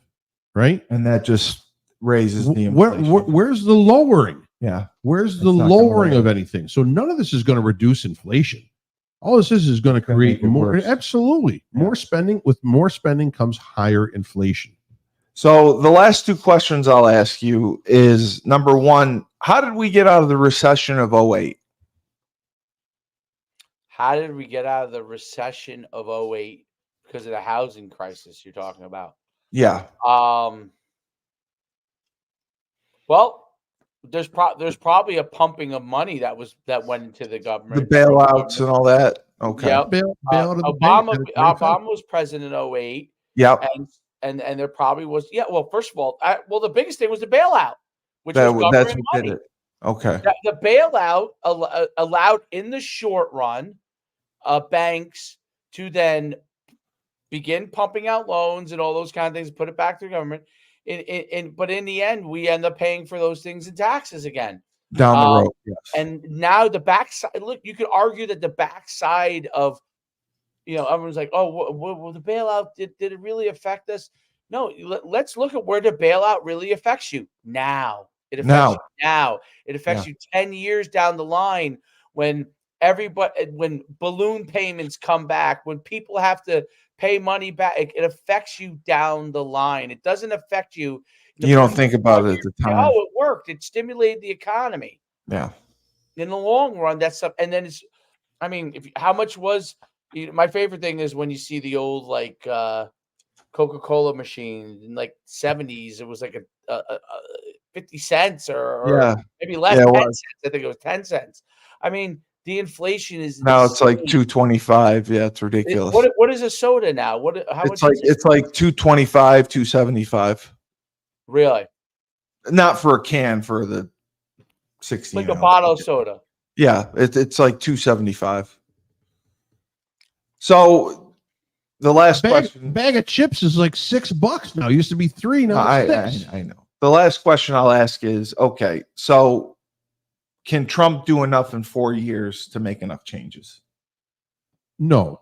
[SPEAKER 2] right?
[SPEAKER 1] And that just raises the inflation.
[SPEAKER 2] Where's the lowering?
[SPEAKER 1] Yeah.
[SPEAKER 2] Where's the lowering of anything? So none of this is going to reduce inflation. All this is going to create more. Absolutely. Yeah. More spending. With more spending comes higher inflation.
[SPEAKER 1] So the last two questions I'll ask you is, number one, how did we get out of the recession of 2008?
[SPEAKER 3] How did we get out of the recession of 2008? Because of the housing crisis you're talking about.
[SPEAKER 1] Yeah.
[SPEAKER 3] Well, there's probably a pumping of money that went into the government.
[SPEAKER 1] The bailouts and all that. Okay.
[SPEAKER 3] Yep. Obama was president in 2008.
[SPEAKER 1] Yep.
[SPEAKER 3] And there probably was. Yeah. Well, first of all, the biggest thing was the bailout, which was government
[SPEAKER 1] that's what
[SPEAKER 3] money.
[SPEAKER 1] did it. Okay.
[SPEAKER 3] The bailout allowed in the short run banks to then begin pumping out loans and all those kind of things, put it back to the government. But in the end, we end up paying for those things in taxes again.
[SPEAKER 1] Down the road, yes.
[SPEAKER 3] And now the backside, look, you could argue that the backside of, everyone's like, oh, well, the bailout, did it really affect us? No, let's look at where the bailout really affects you now. It affects you now. It affects you 10 years down the line when balloon payments come back, when people have to pay money back, it affects you down the line. It doesn't affect you.
[SPEAKER 1] You don't think about it at the time.
[SPEAKER 3] Oh, it worked. It stimulated the economy.
[SPEAKER 1] Yeah.
[SPEAKER 3] In the long run, that's stuff. And then how much was, my favorite thing is when you see the old Coca-Cola machine in 70s, it was like a 50 cents or maybe less, 10 cents. I think it was 10 cents. I mean, the inflation is
[SPEAKER 1] now it's like $2.25. Yeah, it's ridiculous.
[SPEAKER 3] What is a soda now? How much?
[SPEAKER 1] It's like $2.25, $2.75.
[SPEAKER 3] Really?
[SPEAKER 1] Not for a can, for the 16.
[SPEAKER 3] Like a bottle of soda.
[SPEAKER 1] Yeah, it's like $2.75. So the last question,
[SPEAKER 2] bag of chips is like $6 now. It used to be $3. Now it's $6.
[SPEAKER 1] I know. The last question I'll ask is, okay, so can Trump do enough in 4 years to make enough changes?
[SPEAKER 2] No.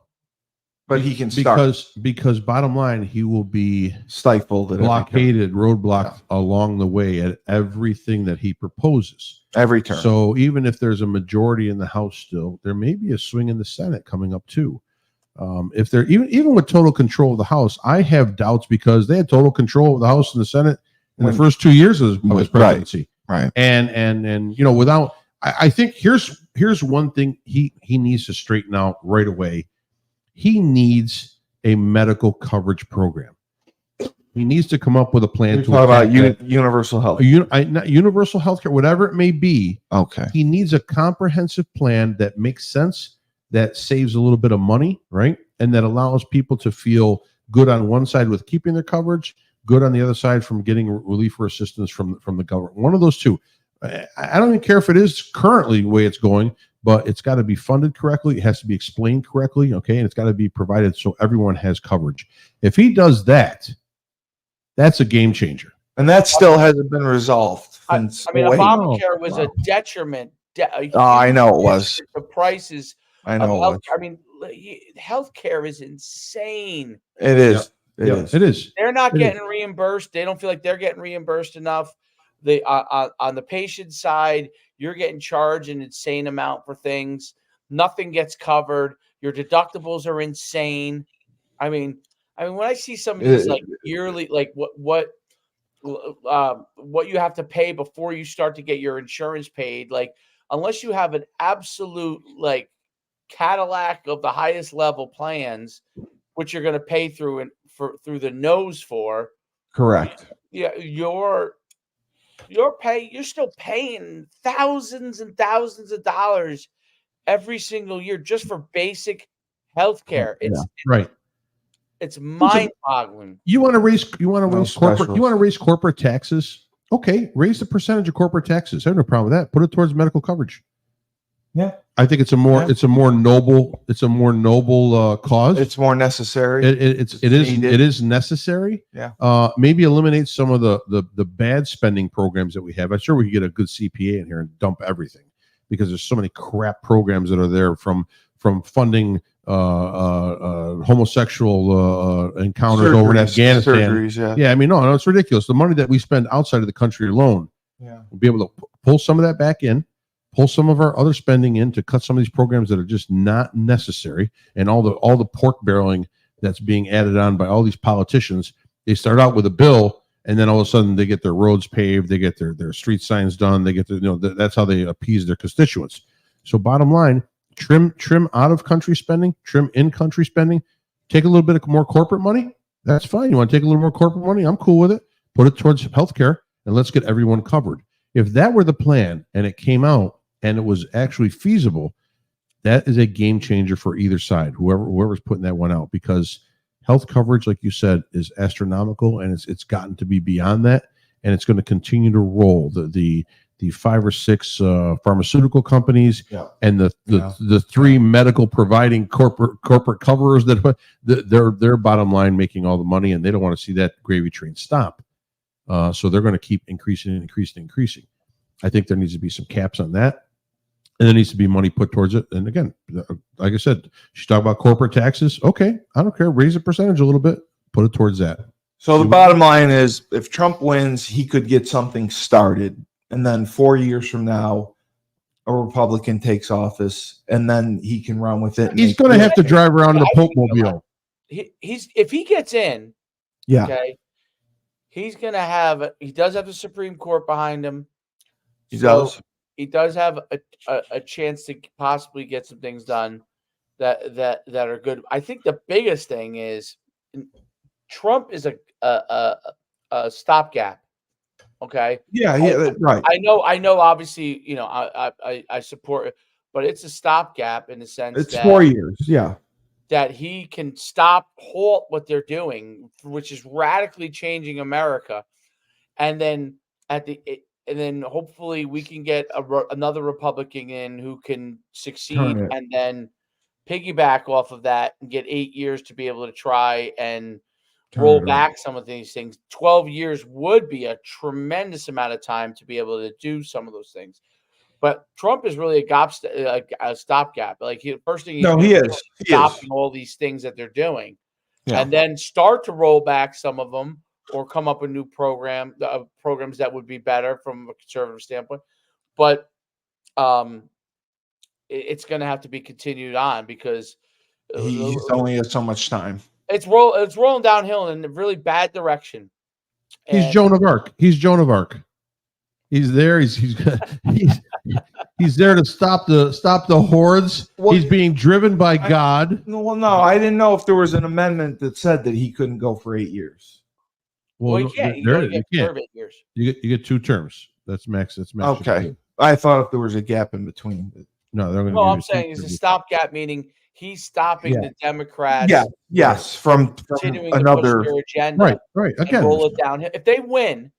[SPEAKER 1] But he can start.
[SPEAKER 2] Because bottom line, he will be
[SPEAKER 1] stifled,
[SPEAKER 2] blockaded, roadblocked along the way at everything that he proposes.
[SPEAKER 1] Every turn.
[SPEAKER 2] So even if there's a majority in the House still, there may be a swing in the Senate coming up too. If they're even with total control of the House, I have doubts because they had total control of the House and the Senate in the first 2 years of his presidency.
[SPEAKER 1] Right.
[SPEAKER 2] And without, I think here's one thing he needs to straighten out right away. He needs a medical coverage program. He needs to come up with a plan
[SPEAKER 1] to talk about universal health,
[SPEAKER 2] universal health care, whatever it may be.
[SPEAKER 1] Okay.
[SPEAKER 2] He needs a comprehensive plan that makes sense, that saves a little bit of money, right? And that allows people to feel good on one side with keeping their coverage, good on the other side from getting relief or assistance from the government. One of those two. I don't even care if it is currently the way it's going, but it's got to be funded correctly. It has to be explained correctly, okay? And it's got to be provided so everyone has coverage. If he does that, that's a game changer.
[SPEAKER 1] And that still hasn't been resolved.
[SPEAKER 3] I mean, Obamacare was a detriment.
[SPEAKER 1] I know it was.
[SPEAKER 3] The prices.
[SPEAKER 1] I know it was.
[SPEAKER 3] I mean, healthcare is insane.
[SPEAKER 1] It is.
[SPEAKER 2] It is.
[SPEAKER 3] They're not getting reimbursed. They don't feel like they're getting reimbursed enough. They on the patient side, you're getting charged an insane amount for things. Nothing gets covered. Your deductibles are insane. I mean, when I see some of these like yearly, like what you have to pay before you start to get your insurance paid, like unless you have an absolute like Cadillac of the highest level plans, which you're going to pay through the nose for.
[SPEAKER 1] Correct.
[SPEAKER 3] Yeah, you're still paying thousands and thousands of dollars every single year just for basic health care. It's mind-boggling.
[SPEAKER 2] You want to raise corporate taxes? Okay, raise the percentage of corporate taxes. I have no problem with that. Put it towards medical coverage.
[SPEAKER 1] Yeah,
[SPEAKER 2] I think it's a more noble cause.
[SPEAKER 1] It's more necessary.
[SPEAKER 2] It is necessary.
[SPEAKER 1] Yeah.
[SPEAKER 2] Maybe eliminate some of the bad spending programs that we have. I'm sure we could get a good CPA in here and dump everything, because there's so many crap programs that are there, from funding homosexual encounters over in Afghanistan.
[SPEAKER 1] Surgeries,
[SPEAKER 2] yeah. I mean, no, it's ridiculous. The money that we spend outside of the country alone, we'll be able to pull some of that back in, pull some of our other spending in to cut some of these programs that are just not necessary, and all the pork barreling that's being added on by all these politicians. They start out with a bill, and then all of a sudden they get their roads paved, they get their street signs done, they get that's how they appease their constituents. So bottom line, trim out of country spending, trim in country spending, take a little bit more corporate money. That's fine. You want to take a little more corporate money? I'm cool with it. Put it towards healthcare, and let's get everyone covered. If that were the plan and it came out and it was actually feasible, that is a game changer for either side, whoever's putting that one out, because health coverage, like you said, is astronomical, and it's gotten to be beyond that, and it's going to continue to roll. The 5 or 6 pharmaceutical companies, and the 3 medical providing corporate coverers that their bottom line making all the money, and they don't want to see that gravy train stop. So they're going to keep increasing. I think there needs to be some caps on that, and there needs to be money put towards it. And again, like I said, she's talking about corporate taxes. Okay, I don't care. Raise the percentage a little bit. Put it towards that.
[SPEAKER 1] So the bottom line is, if Trump wins, he could get something started, and then 4 years from now, a Republican takes office, and then he can run with it.
[SPEAKER 2] He's going to have to drive around in a Pope mobile.
[SPEAKER 3] If he gets in, okay, he's going to have. He does have the Supreme Court behind him. He does have a chance to possibly get some things done that are good. I think the biggest thing is Trump is a stopgap. Okay.
[SPEAKER 1] Yeah, right.
[SPEAKER 3] I know. Obviously, I support it, but it's a stopgap in the sense
[SPEAKER 1] it's 4 years. Yeah,
[SPEAKER 3] that he can halt what they're doing, which is radically changing America, and then hopefully we can get another Republican in who can succeed, and then piggyback off of that and get 8 years to be able to try and roll back some of these things. 12 years would be a tremendous amount of time to be able to do some of those things. But Trump is really a stopgap. Like first thing
[SPEAKER 1] he is
[SPEAKER 3] stopping all these things that they're doing, and then start to roll back some of them or come up with new programs that would be better from a conservative standpoint. But it's going to have to be continued on, because
[SPEAKER 1] he only has so much time.
[SPEAKER 3] It's rolling downhill in a really bad direction.
[SPEAKER 2] He's Joan of Arc. He's there. He's there to stop the hordes. He's being driven by God.
[SPEAKER 1] Well, no, I didn't know if there was an amendment that said that he couldn't go for 8 years.
[SPEAKER 3] Well, you can't. You only get a term of 8 years.
[SPEAKER 2] You get 2 terms. That's max.
[SPEAKER 1] Okay. I thought if there was a gap in between.
[SPEAKER 2] No, they're going to.
[SPEAKER 3] No, I'm saying it's a stopgap, meaning he's stopping the Democrats.
[SPEAKER 1] Yeah. Yes. From
[SPEAKER 3] continuing
[SPEAKER 1] another
[SPEAKER 3] to push their agenda.
[SPEAKER 2] Right. Again,
[SPEAKER 3] roll it down. If they win,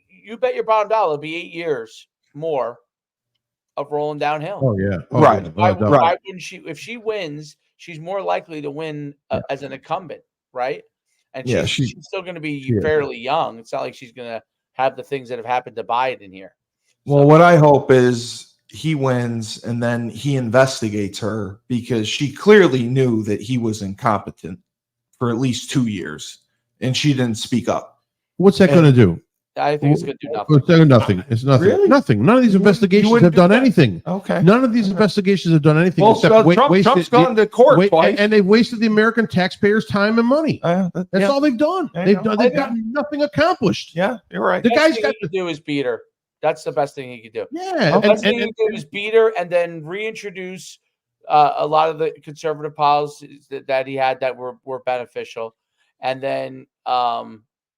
[SPEAKER 3] you bet your bottom dollar it'll be 8 years more of rolling downhill.
[SPEAKER 2] Oh yeah.
[SPEAKER 1] Right.
[SPEAKER 3] Why wouldn't she? If she wins, she's more likely to win as an incumbent, right? And she's still going to be fairly young. It's not like she's going to have the things that have happened to Biden here.
[SPEAKER 1] Well, what I hope is he wins and then he investigates her, because she clearly knew that he was incompetent for at least 2 years and she didn't speak up.
[SPEAKER 2] What's that going to do?
[SPEAKER 3] I think it's going to do nothing.
[SPEAKER 2] Nothing. It's nothing.
[SPEAKER 1] Really?
[SPEAKER 2] Nothing. None of these investigations have done anything.
[SPEAKER 1] Okay.
[SPEAKER 2] None of these investigations have done anything.
[SPEAKER 1] Well, Trump's gone to court twice,
[SPEAKER 2] and they've wasted the American taxpayers' time and money. That's all they've done. They've gotten nothing accomplished.
[SPEAKER 1] Yeah, you're right.
[SPEAKER 3] The guy's got to do is beat her. That's the best thing he could do.
[SPEAKER 2] Yeah,
[SPEAKER 3] the best thing he could do is beat her and then reintroduce a lot of the conservative policies that he had that were beneficial, and then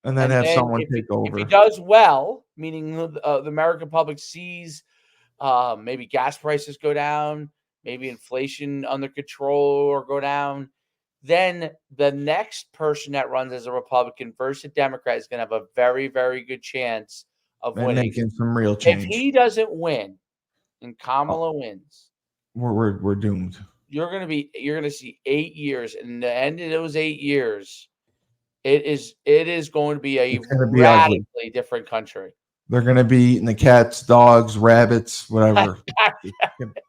[SPEAKER 1] have someone take over.
[SPEAKER 3] If he does well, meaning the American public sees maybe gas prices go down, maybe inflation under control or go down, then the next person that runs as a Republican versus a Democrat is going to have a very, very good chance of winning.
[SPEAKER 1] Making some real change.
[SPEAKER 3] If he doesn't win and Kamala wins,
[SPEAKER 1] we're doomed.
[SPEAKER 3] You're going to see 8 years, and the end of those 8 years, it is going to be a radically different country.
[SPEAKER 1] They're going to be eating the cats, dogs, rabbits, whatever. It's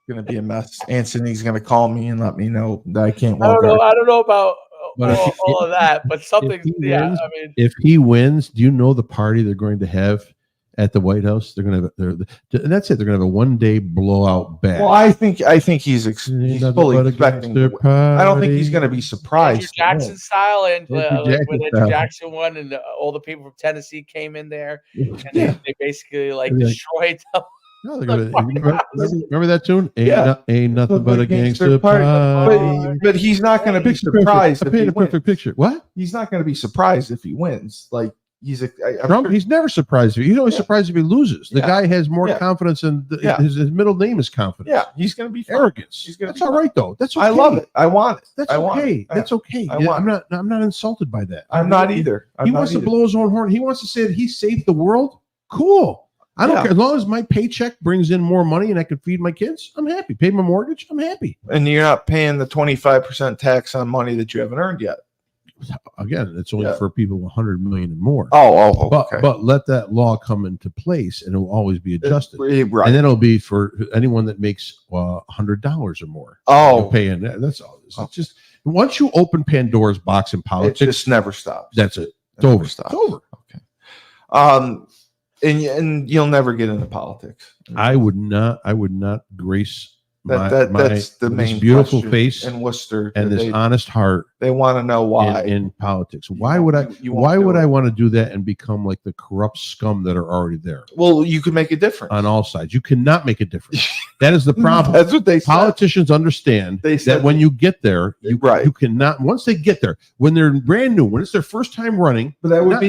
[SPEAKER 1] going to be a mess. Anthony's going to call me and let me know that I can't walk.
[SPEAKER 3] I don't know about all of that, but something.
[SPEAKER 2] If he wins, do you know the party they're going to have at the White House? They're going to and that's it. They're going to have a one-day blowout bash.
[SPEAKER 1] Well, I think he's fully expecting. I don't think he's going to be surprised.
[SPEAKER 3] Andrew Jackson style, and when Andrew Jackson won, and all the people from Tennessee came in there, and they basically destroyed them.
[SPEAKER 2] No, remember that tune? Ain't nothing but a gangster party.
[SPEAKER 1] But he's not going to be surprised.
[SPEAKER 2] I painted a perfect picture. What?
[SPEAKER 1] He's not going to be surprised if he wins.
[SPEAKER 2] Trump, he's never surprised. He's always surprised if he loses. The guy has more confidence, and his middle name is confidence.
[SPEAKER 1] Yeah, he's going to be
[SPEAKER 2] arrogance. That's all right, though. That's okay.
[SPEAKER 1] I love it. I want it.
[SPEAKER 2] That's okay. That's okay. I'm not insulted by that.
[SPEAKER 1] I'm not either.
[SPEAKER 2] He wants to blow his own horn. He wants to say that he saved the world. Cool. I don't care. As long as my paycheck brings in more money and I can feed my kids, I'm happy. Pay my mortgage, I'm happy.
[SPEAKER 1] And you're not paying the 25% tax on money that you haven't earned yet.
[SPEAKER 2] Again, it's only for people 100 million and more.
[SPEAKER 1] Okay.
[SPEAKER 2] But let that law come into place, and it will always be adjusted.
[SPEAKER 1] Right.
[SPEAKER 2] And then it'll be for anyone that makes $100 or more.
[SPEAKER 1] Oh,
[SPEAKER 2] paying that. That's all. It's just once you open Pandora's box in politics,
[SPEAKER 1] it just never stops.
[SPEAKER 2] That's it. It's over. It's over.
[SPEAKER 1] Okay. And you'll never get into politics.
[SPEAKER 2] I would not grace
[SPEAKER 1] that's the main
[SPEAKER 2] beautiful face
[SPEAKER 1] in Worcester
[SPEAKER 2] and this honest heart.
[SPEAKER 1] They want to know why
[SPEAKER 2] in politics. Why would I want to do that and become like the corrupt scum that are already there?
[SPEAKER 1] Well, you could make a difference
[SPEAKER 2] on all sides. You cannot make a difference. That is the problem.
[SPEAKER 1] That's what they
[SPEAKER 2] politicians understand.
[SPEAKER 1] They said
[SPEAKER 2] that when you get there, you cannot. Once they get there, when they're brand new, when it's their first time running,
[SPEAKER 1] but that would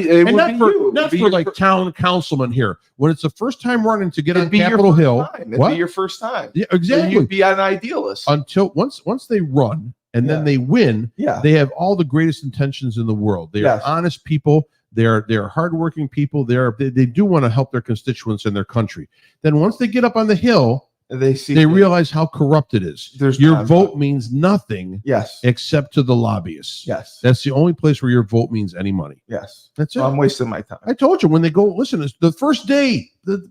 [SPEAKER 2] not for like town councilman here. When it's the first time running to get on Capitol Hill,
[SPEAKER 1] it'd be your first time.
[SPEAKER 2] Yeah, exactly.
[SPEAKER 1] You'd be an idealist
[SPEAKER 2] until once they run. And then they win.
[SPEAKER 1] Yeah.
[SPEAKER 2] They have all the greatest intentions in the world. They are honest people. They're hardworking people. They do want to help their constituents and their country. Then once they get up on the hill, they realize how corrupt it is. Your vote means nothing.
[SPEAKER 1] Yes.
[SPEAKER 2] Except to the lobbyists.
[SPEAKER 1] Yes.
[SPEAKER 2] That's the only place where your vote means any money.
[SPEAKER 1] Yes.
[SPEAKER 2] That's it.
[SPEAKER 1] I'm wasting my time.
[SPEAKER 2] I told you when they go. Listen, it's the first day the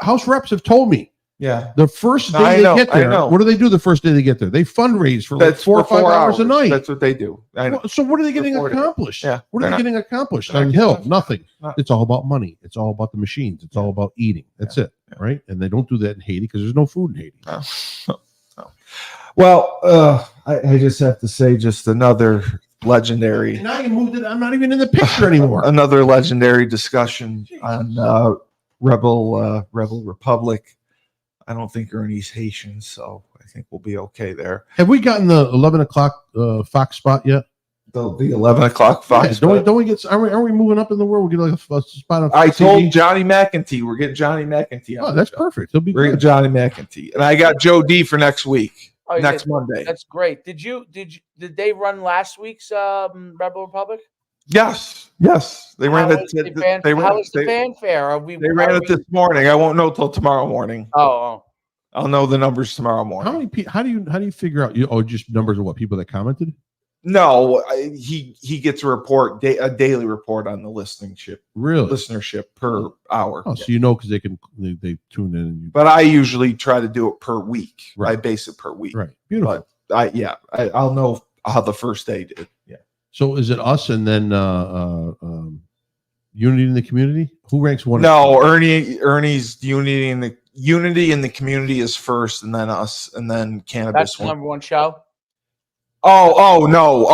[SPEAKER 2] House reps have told me.
[SPEAKER 1] Yeah.
[SPEAKER 2] The first day they get there, what do they do the first day they get there? They fundraise for like 4 or 5 hours a night.
[SPEAKER 1] That's what they do.
[SPEAKER 2] So what are they getting accomplished?
[SPEAKER 1] Yeah.
[SPEAKER 2] What are they getting accomplished on Hill? Nothing. It's all about money. It's all about the machines. It's all about eating. That's it. Right? And they don't do that in Haiti because there's no food in Haiti.
[SPEAKER 1] No. Well, I just have to say just another legendary.
[SPEAKER 2] Now you moved it. I'm not even in the picture anymore.
[SPEAKER 1] Another legendary discussion on Rebel Republic. I don't think Ernie's Haitian, so I think we'll be okay there.
[SPEAKER 2] Have we gotten the 11 o'clock Fox spot yet?
[SPEAKER 1] The 11 o'clock Fox.
[SPEAKER 2] Yeah, don't we get? Are we moving up in the world? We get like a spot on.
[SPEAKER 1] I told Johnny McEntee we're getting Johnny McEntee.
[SPEAKER 2] Oh, that's perfect. He'll be
[SPEAKER 1] we're getting Johnny McEntee, and I got Joe D for next week, next Monday.
[SPEAKER 3] That's great. Did they run last week's Rebel Republic?
[SPEAKER 1] Yes. They ran it.
[SPEAKER 3] How was the fanfare?
[SPEAKER 1] They ran it this morning. I won't know till tomorrow morning.
[SPEAKER 3] Oh.
[SPEAKER 1] I'll know the numbers tomorrow morning.
[SPEAKER 2] How do you figure out? Just numbers of what people that commented?
[SPEAKER 1] No, he gets a report, a daily report on the listenership per hour.
[SPEAKER 2] Oh, so you know because they tune in.
[SPEAKER 1] But I usually try to do it per week. Right. I base it per week.
[SPEAKER 2] Right. Beautiful.
[SPEAKER 1] But I'll know how the first day did. Yeah.
[SPEAKER 2] So is it us and then Unity in the Community? Who ranks one?
[SPEAKER 1] No, Ernie's Unity in the Community is first, and then us, and then Cannabis.
[SPEAKER 3] That's the number one show.
[SPEAKER 1] Oh no.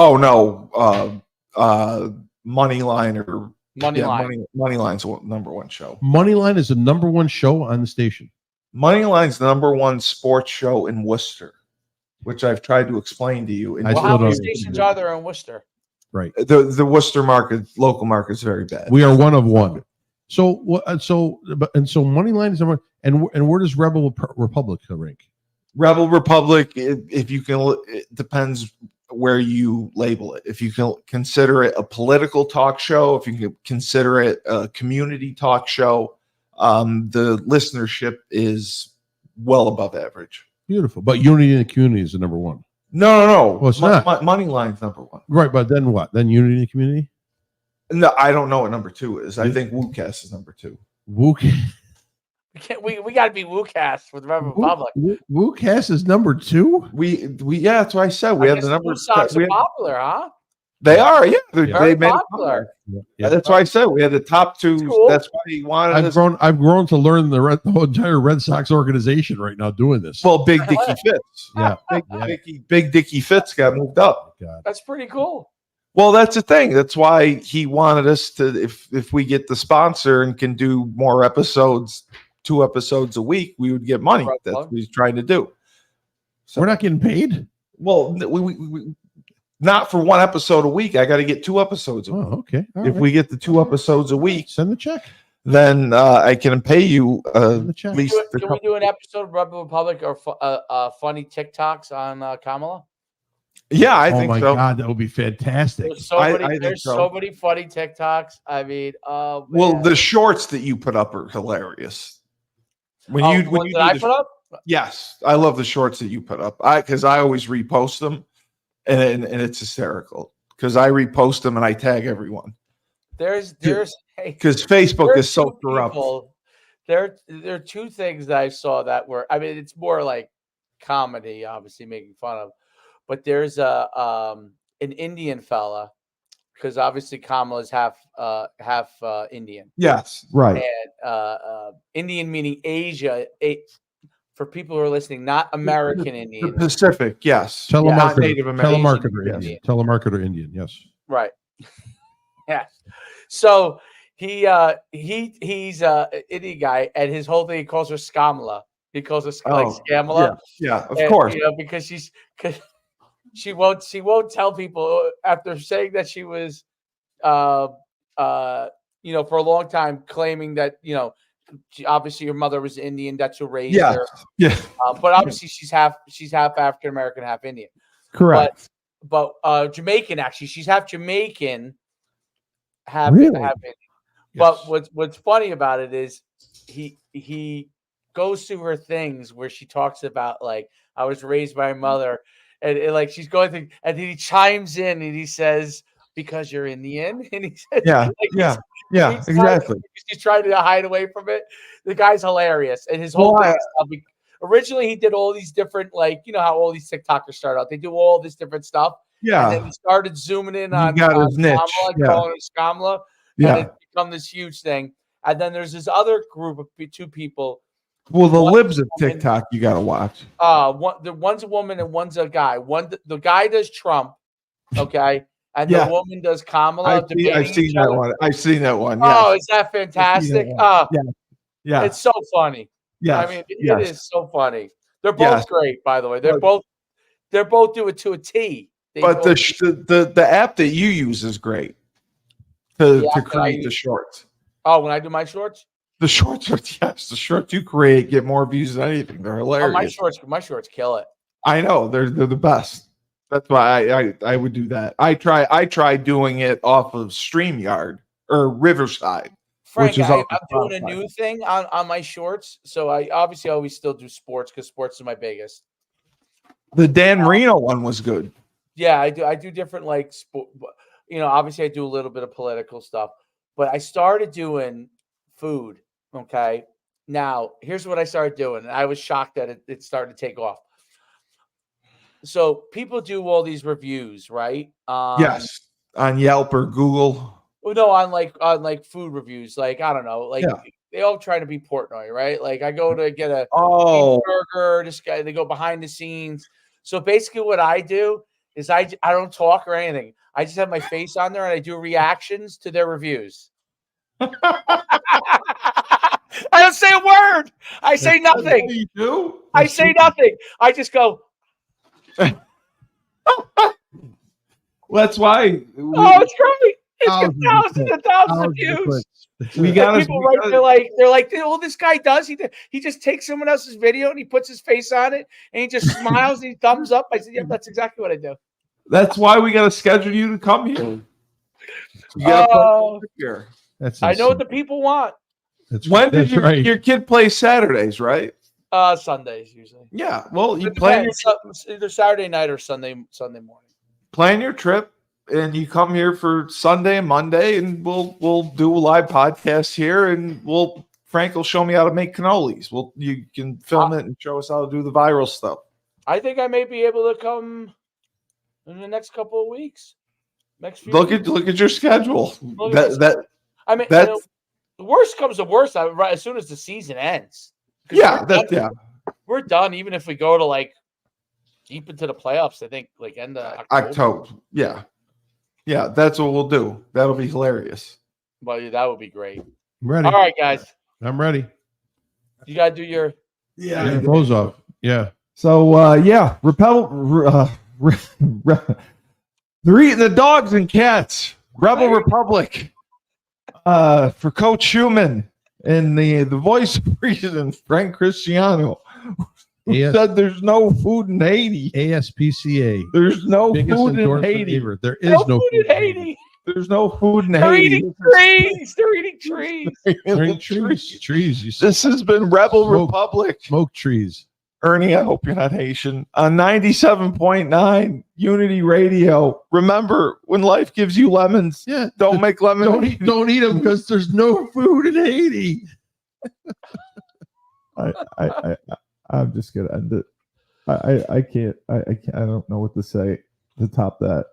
[SPEAKER 1] Moneyline or Moneyline's number one show.
[SPEAKER 2] Moneyline is the number one show on the station.
[SPEAKER 1] Moneyline's the number one sports show in Worcester, which I've tried to explain to you.
[SPEAKER 3] How many stations are there in Worcester?
[SPEAKER 2] Right.
[SPEAKER 1] The Worcester local market is very bad.
[SPEAKER 2] We are one of one. So Moneyline is number one. And where does Rebel Republic rank?
[SPEAKER 1] Rebel Republic, if you can, it depends where you label it. If you can consider it a political talk show, if you can consider it a community talk show, the listenership is well above average.
[SPEAKER 2] Beautiful. But Unity in the Community is the number one.
[SPEAKER 1] No.
[SPEAKER 2] Well, it's not.
[SPEAKER 1] Moneyline's number one.
[SPEAKER 2] Right, but then what? Then Unity in the Community?
[SPEAKER 1] No, I don't know what number two is. I think WooCast is number two.
[SPEAKER 3] We got to be WooCast with Rebel Republic.
[SPEAKER 2] WooCast is number two.
[SPEAKER 1] We that's what I said. We have the numbers.
[SPEAKER 3] Songs are popular, huh?
[SPEAKER 1] They are, yeah.
[SPEAKER 3] They made popular.
[SPEAKER 1] Yeah. That's why I said we had the top two. Cool. That's why he wanted.
[SPEAKER 2] I've grown to learn the whole entire Red Sox organization right now doing this.
[SPEAKER 1] Well, Big Dickie Fitz, Big Dickie Fitz got moved up.
[SPEAKER 2] God.
[SPEAKER 3] That's pretty cool.
[SPEAKER 1] Well, that's the thing. That's why he wanted us to. If we get the sponsor and can do more episodes. 2 episodes a week, we would get money. That's what he's trying to do.
[SPEAKER 2] So we're not getting paid.
[SPEAKER 1] Well, we not for 1 episode a week. I got to get 2 episodes a week.
[SPEAKER 2] Oh, okay.
[SPEAKER 1] If we get the 2 episodes a week,
[SPEAKER 2] send the check.
[SPEAKER 1] Then I can pay you at least.
[SPEAKER 3] Can we do an episode of Rebel Republic or funny TikToks on Kamala?
[SPEAKER 1] Yeah, I think so.
[SPEAKER 2] Oh my God, that would be fantastic.
[SPEAKER 3] There's so many funny TikToks. I mean,
[SPEAKER 1] well, the shorts that you put up are hilarious. When you
[SPEAKER 3] put up?
[SPEAKER 1] Yes, I love the shorts that you put up. Because I always repost them, and it's hysterical because I repost them and I tag everyone.
[SPEAKER 3] Because
[SPEAKER 1] Facebook is so corrupt.
[SPEAKER 3] There are 2 things that I saw that were. I mean, it's more like comedy, obviously making fun of. But there's an Indian fella, because obviously Kamala is half Indian.
[SPEAKER 1] Yes, right.
[SPEAKER 3] And Indian meaning Asia. For people who are listening, not American Indian.
[SPEAKER 1] The Pacific, yes.
[SPEAKER 2] Telemarketer,
[SPEAKER 1] Native American.
[SPEAKER 2] Telemarketer Indian, yes.
[SPEAKER 3] Right. Yes. So he's an Indian guy, and his whole thing, he calls her Skamala. He calls her Skamala.
[SPEAKER 1] Yeah, of course.
[SPEAKER 3] Because she won't tell people after saying that she was, for a long time claiming that, obviously her mother was Indian. That's who raised her.
[SPEAKER 1] Yeah.
[SPEAKER 3] But obviously she's half African American, half Indian.
[SPEAKER 1] Correct.
[SPEAKER 3] But Jamaican, actually. She's half Jamaican, half
[SPEAKER 1] really?
[SPEAKER 3] Indian. Yes. But what's funny about it is he goes through her things where she talks about, like, I was raised by my mother, and like she's going through, and then he chimes in and he says, because you're Indian, and he says,
[SPEAKER 1] exactly.
[SPEAKER 3] He's trying to hide away from it. The guy's hilarious, and his whole thing. Originally, he did all these different, like, how all these TikTokers start out. They do all this different stuff.
[SPEAKER 1] Yeah.
[SPEAKER 3] And then he started zooming in on
[SPEAKER 1] his niche.
[SPEAKER 3] calling her Skamala.
[SPEAKER 1] Yeah.
[SPEAKER 3] And it's become this huge thing. And then there's this other group of 2 people.
[SPEAKER 1] Well, the libs of TikTok you got to watch.
[SPEAKER 3] One's a woman and one's a guy. The guy does Trump, okay, and the woman does Kamala.
[SPEAKER 1] I've seen that one. I've seen that one.
[SPEAKER 3] Yes. Oh, is that fantastic?
[SPEAKER 1] Yeah,
[SPEAKER 3] it's so funny. Yeah, I mean, it is so funny. They're both great, by the way. They're both do it to a T.
[SPEAKER 1] But the app that you use is great to create the shorts.
[SPEAKER 3] Oh, when I do my shorts?
[SPEAKER 1] The shorts are the shorts you create get more views than anything. They're hilarious.
[SPEAKER 3] Oh, my shorts kill it.
[SPEAKER 1] I know they're the best. That's why I would do that. I try doing it off of StreamYard or Riverside.
[SPEAKER 3] Frank, I'm doing a new thing on my shorts. So I obviously always still do sports because sports is my biggest.
[SPEAKER 1] The Dan Marino one was good.
[SPEAKER 3] Yeah, I do different like sport. Obviously I do a little bit of political stuff, but I started doing food. Okay. Now, here's what I started doing. And I was shocked that it started to take off. So people do all these reviews, right?
[SPEAKER 1] Yes. On Yelp or Google.
[SPEAKER 3] Well, no, on like food reviews. Like, I don't know, like they all try to be Portnoy, right? Like I go to get a burger, this guy, they go behind the scenes. So basically what I do is I don't talk or anything. I just have my face on there and I do reactions to their reviews. I don't say a word. I say nothing.
[SPEAKER 1] You do?
[SPEAKER 3] I say nothing. I just go.
[SPEAKER 1] Well, that's why.
[SPEAKER 3] It's great. It's got thousands and thousands of views.
[SPEAKER 1] We got
[SPEAKER 3] people right. They're like, all this guy does. He just takes someone else's video and he puts his face on it and he just smiles and he thumbs up. I said, yeah, that's exactly what I do.
[SPEAKER 1] That's why we got to schedule you to come here.
[SPEAKER 3] I know what the people want.
[SPEAKER 1] When did your kid play Saturdays, right?
[SPEAKER 3] Sundays usually.
[SPEAKER 1] Yeah. Well, you plan
[SPEAKER 3] either Saturday night or Sunday morning.
[SPEAKER 1] Plan your trip and you come here for Sunday and Monday, and we'll do a live podcast here, and Frank will show me how to make cannolis. You can film it and show us how to do the viral stuff.
[SPEAKER 3] I think I may be able to come in the next couple of weeks.
[SPEAKER 1] Look at your schedule.
[SPEAKER 3] The worst comes to worst. As soon as the season ends.
[SPEAKER 1] Yeah,
[SPEAKER 3] we're done. Even if we go to like deep into the playoffs, I think like end of
[SPEAKER 1] October. Yeah, that's what we'll do. That'll be hilarious.
[SPEAKER 3] Well, that would be great.
[SPEAKER 2] I'm ready.
[SPEAKER 3] All right, guys.
[SPEAKER 2] I'm ready.
[SPEAKER 3] You gotta do your
[SPEAKER 2] close off. Yeah.
[SPEAKER 1] So they're eating the dogs and cats. Rebel Republic. For Coach Schuman and the voice of reason, Frank Cristiano, who said there's no food in Haiti.
[SPEAKER 2] ASPCA.
[SPEAKER 1] There's no food in Haiti.
[SPEAKER 2] There is no food in
[SPEAKER 3] Haiti.
[SPEAKER 1] There's no food in
[SPEAKER 3] They're
[SPEAKER 1] Haiti.
[SPEAKER 3] Eating trees. They're eating trees.
[SPEAKER 2] They're eating trees.
[SPEAKER 1] This has been Rebel Republic.
[SPEAKER 2] Smoke trees.
[SPEAKER 1] Ernie, I hope you're not Haitian. On 97.9 Unity Radio. Remember, when life gives you lemons, don't make lemons.
[SPEAKER 2] Don't eat them because there's no food in Haiti.
[SPEAKER 1] I'm just gonna end it. I can't. I don't know what to say to top that.